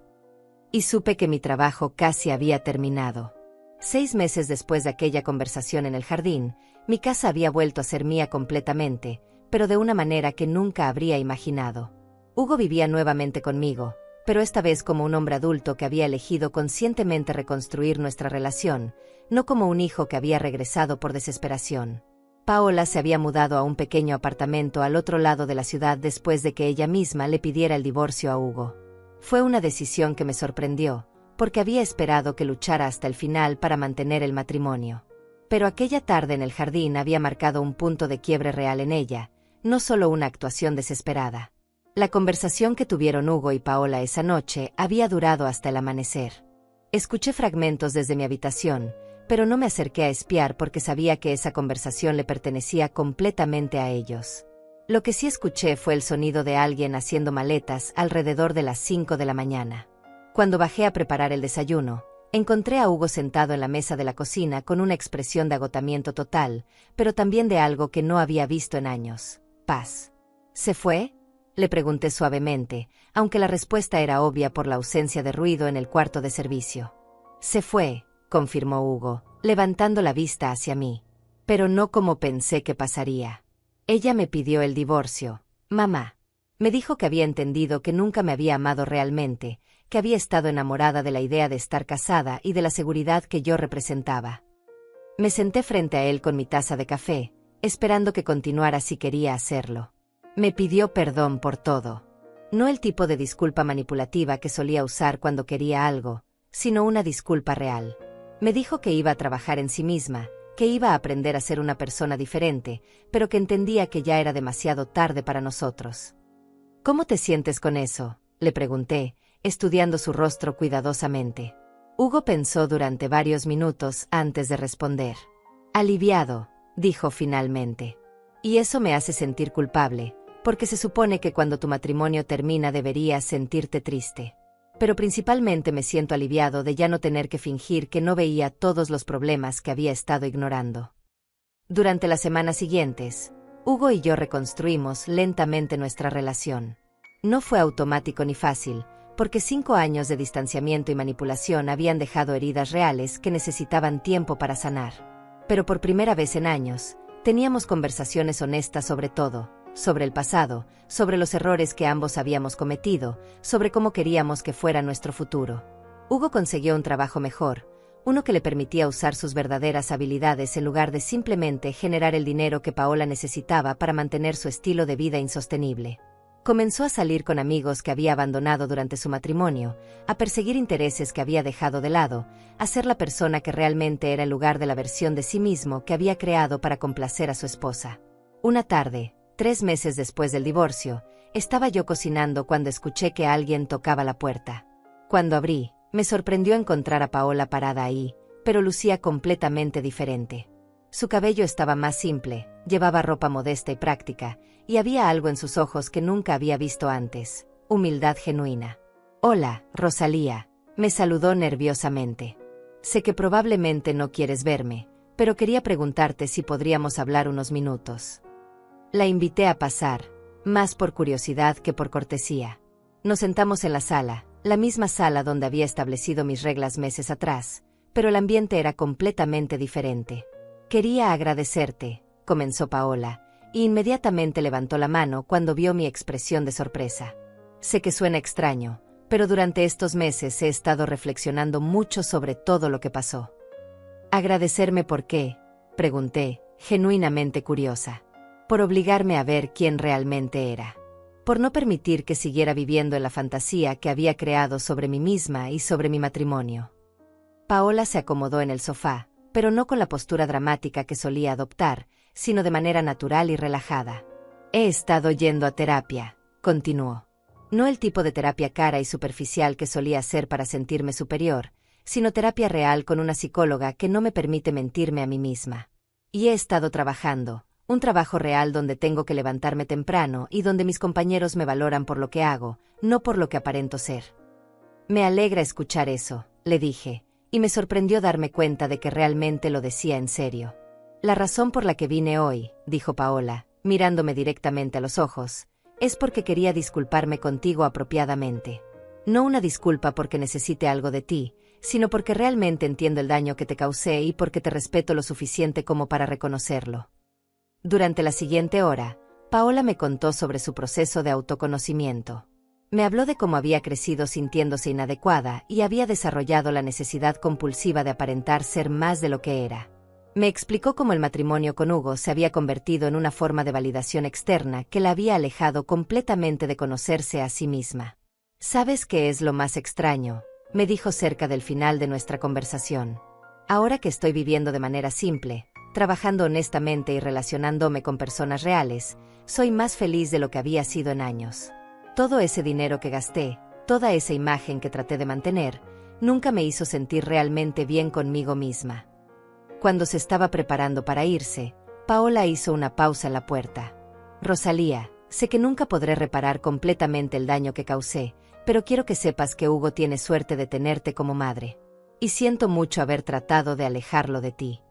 Y supe que mi trabajo casi había terminado. 6 meses después de aquella conversación en el jardín, mi casa había vuelto a ser mía completamente, pero de una manera que nunca habría imaginado. Hugo vivía nuevamente conmigo, pero esta vez como un hombre adulto que había elegido conscientemente reconstruir nuestra relación, no como un hijo que había regresado por desesperación. Paola se había mudado a un pequeño apartamento al otro lado de la ciudad después de que ella misma le pidiera el divorcio a Hugo. Fue una decisión que me sorprendió, porque había esperado que luchara hasta el final para mantener el matrimonio. Pero aquella tarde en el jardín había marcado un punto de quiebre real en ella, no solo una actuación desesperada. La conversación que tuvieron Hugo y Paola esa noche había durado hasta el amanecer. Escuché fragmentos desde mi habitación, pero no me acerqué a espiar porque sabía que esa conversación le pertenecía completamente a ellos. Lo que sí escuché fue el sonido de alguien haciendo maletas alrededor de las 5 de la mañana. Cuando bajé a preparar el desayuno, encontré a Hugo sentado en la mesa de la cocina con una expresión de agotamiento total, pero también de algo que no había visto en años: paz. ¿Se fue?, le pregunté suavemente, aunque la respuesta era obvia por la ausencia de ruido en el cuarto de servicio. Se fue, confirmó Hugo, levantando la vista hacia mí. Pero no como pensé que pasaría. Ella me pidió el divorcio, mamá. Me dijo que había entendido que nunca me había amado realmente, que había estado enamorada de la idea de estar casada y de la seguridad que yo representaba. Me senté frente a él con mi taza de café, esperando que continuara si quería hacerlo. Me pidió perdón por todo. No el tipo de disculpa manipulativa que solía usar cuando quería algo, sino una disculpa real. Me dijo que iba a trabajar en sí misma, que iba a aprender a ser una persona diferente, pero que entendía que ya era demasiado tarde para nosotros. ¿Cómo te sientes con eso?, le pregunté, estudiando su rostro cuidadosamente. Hugo pensó durante varios minutos antes de responder. Aliviado, dijo finalmente. Y eso me hace sentir culpable, porque se supone que cuando tu matrimonio termina deberías sentirte triste. Pero principalmente me siento aliviado de ya no tener que fingir que no veía todos los problemas que había estado ignorando. Durante las semanas siguientes, Hugo y yo reconstruimos lentamente nuestra relación. No fue automático ni fácil, porque 5 años de distanciamiento y manipulación habían dejado heridas reales que necesitaban tiempo para sanar. Pero por primera vez en años, teníamos conversaciones honestas sobre todo, sobre el pasado, sobre los errores que ambos habíamos cometido, sobre cómo queríamos que fuera nuestro futuro. Hugo consiguió un trabajo mejor, uno que le permitía usar sus verdaderas habilidades en lugar de simplemente generar el dinero que Paola necesitaba para mantener su estilo de vida insostenible. Comenzó a salir con amigos que había abandonado durante su matrimonio, a perseguir intereses que había dejado de lado, a ser la persona que realmente era en lugar de la versión de sí mismo que había creado para complacer a su esposa. Una tarde, 3 meses después del divorcio, estaba yo cocinando cuando escuché que alguien tocaba la puerta. Cuando abrí, me sorprendió encontrar a Paola parada ahí, pero lucía completamente diferente. Su cabello estaba más simple, llevaba ropa modesta y práctica, y había algo en sus ojos que nunca había visto antes, humildad genuina. «Hola, Rosalía», me saludó nerviosamente. «Sé que probablemente no quieres verme, pero quería preguntarte si podríamos hablar unos minutos». La invité a pasar, más por curiosidad que por cortesía. Nos sentamos en la sala, la misma sala donde había establecido mis reglas meses atrás, pero el ambiente era completamente diferente. «Quería agradecerte», comenzó Paola, y inmediatamente levantó la mano cuando vio mi expresión de sorpresa. «Sé que suena extraño, pero durante estos meses he estado reflexionando mucho sobre todo lo que pasó». «¿Agradecerme por qué?», pregunté, genuinamente curiosa. «Por obligarme a ver quién realmente era. Por no permitir que siguiera viviendo en la fantasía que había creado sobre mí misma y sobre mi matrimonio». Paola se acomodó en el sofá, pero no con la postura dramática que solía adoptar, sino de manera natural y relajada. «He estado yendo a terapia», continuó. «No el tipo de terapia cara y superficial que solía hacer para sentirme superior, sino terapia real con una psicóloga que no me permite mentirme a mí misma. Y he estado trabajando, un trabajo real donde tengo que levantarme temprano y donde mis compañeros me valoran por lo que hago, no por lo que aparento ser». «Me alegra escuchar eso», le dije, y me sorprendió darme cuenta de que realmente lo decía en serio. «La razón por la que vine hoy», dijo Paola, mirándome directamente a los ojos, «es porque quería disculparme contigo apropiadamente. No una disculpa porque necesite algo de ti, sino porque realmente entiendo el daño que te causé y porque te respeto lo suficiente como para reconocerlo». Durante la siguiente hora, Paola me contó sobre su proceso de autoconocimiento. Me habló de cómo había crecido sintiéndose inadecuada y había desarrollado la necesidad compulsiva de aparentar ser más de lo que era. Me explicó cómo el matrimonio con Hugo se había convertido en una forma de validación externa que la había alejado completamente de conocerse a sí misma. «¿Sabes qué es lo más extraño?», me dijo cerca del final de nuestra conversación. «Ahora que estoy viviendo de manera simple, trabajando honestamente y relacionándome con personas reales, soy más feliz de lo que había sido en años. Todo ese dinero que gasté, toda esa imagen que traté de mantener, nunca me hizo sentir realmente bien conmigo misma». Cuando se estaba preparando para irse, Paola hizo una pausa en la puerta. «Rosalía, sé que nunca podré reparar completamente el daño que causé, pero quiero que sepas que Hugo tiene suerte de tenerte como madre. Y siento mucho haber tratado de alejarlo de ti».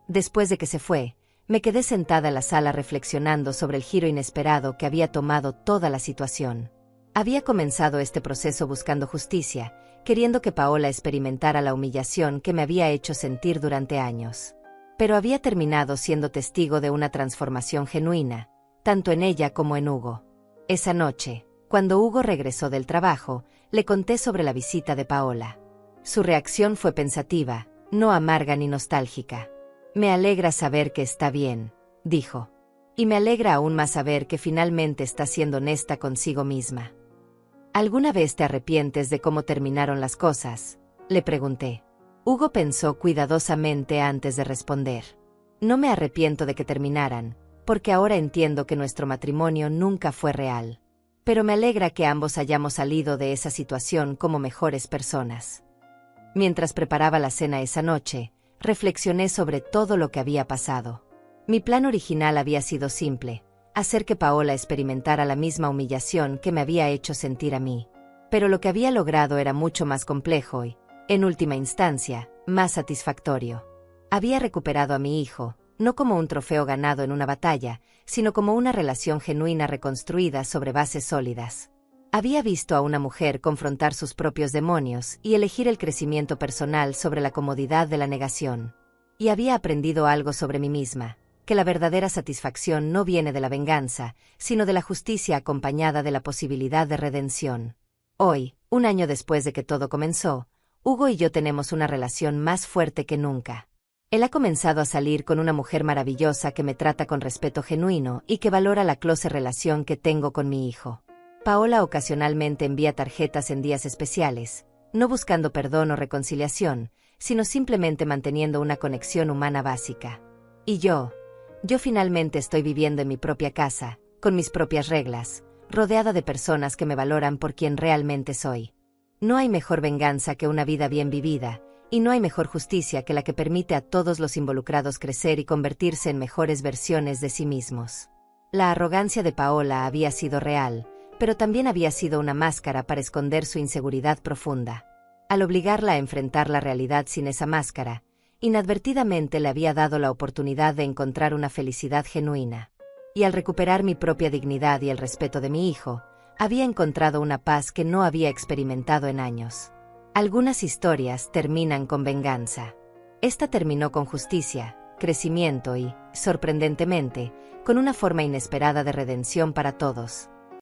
Después de que se fue, me quedé sentada en la sala reflexionando sobre el giro inesperado que había tomado toda la situación. Había comenzado este proceso buscando justicia, queriendo que Paola experimentara la humillación que me había hecho sentir durante años. Pero había terminado siendo testigo de una transformación genuina, tanto en ella como en Hugo. Esa noche, cuando Hugo regresó del trabajo, le conté sobre la visita de Paola. Su reacción fue pensativa, no amarga ni nostálgica. «Me alegra saber que está bien», dijo. «Y me alegra aún más saber que finalmente está siendo honesta consigo misma». «¿Alguna vez te arrepientes de cómo terminaron las cosas?», le pregunté. Hugo pensó cuidadosamente antes de responder. «No me arrepiento de que terminaran, porque ahora entiendo que nuestro matrimonio nunca fue real. Pero me alegra que ambos hayamos salido de esa situación como mejores personas». Mientras preparaba la cena esa noche, reflexioné sobre todo lo que había pasado. Mi plan original había sido simple: hacer que Paola experimentara la misma humillación que me había hecho sentir a mí. Pero lo que había logrado era mucho más complejo y, en última instancia, más satisfactorio. Había recuperado a mi hijo, no como un trofeo ganado en una batalla, sino como una relación genuina reconstruida sobre bases sólidas. Había visto a una mujer confrontar sus propios demonios y elegir el crecimiento personal sobre la comodidad de la negación. Y había aprendido algo sobre mí misma, que la verdadera satisfacción no viene de la venganza, sino de la justicia acompañada de la posibilidad de redención. Hoy, un año después de que todo comenzó, Hugo y yo tenemos una relación más fuerte que nunca. Él ha comenzado a salir con una mujer maravillosa que me trata con respeto genuino y que valora la close relación que tengo con mi hijo. Paola ocasionalmente envía tarjetas en días especiales, no buscando perdón o reconciliación, sino simplemente manteniendo una conexión humana básica. Y yo finalmente estoy viviendo en mi propia casa, con mis propias reglas, rodeada de personas que me valoran por quien realmente soy. No hay mejor venganza que una vida bien vivida, y no hay mejor justicia que la que permite a todos los involucrados crecer y convertirse en mejores versiones de sí mismos. La arrogancia de Paola había sido real, pero también había sido una máscara para esconder su inseguridad profunda. Al obligarla a enfrentar la realidad sin esa máscara, inadvertidamente le había dado la oportunidad de encontrar una felicidad genuina. Y al recuperar mi propia dignidad y el respeto de mi hijo, había encontrado una paz que no había experimentado en años. Algunas historias terminan con venganza. Esta terminó con justicia, crecimiento y, sorprendentemente, con una forma inesperada de redención para todos.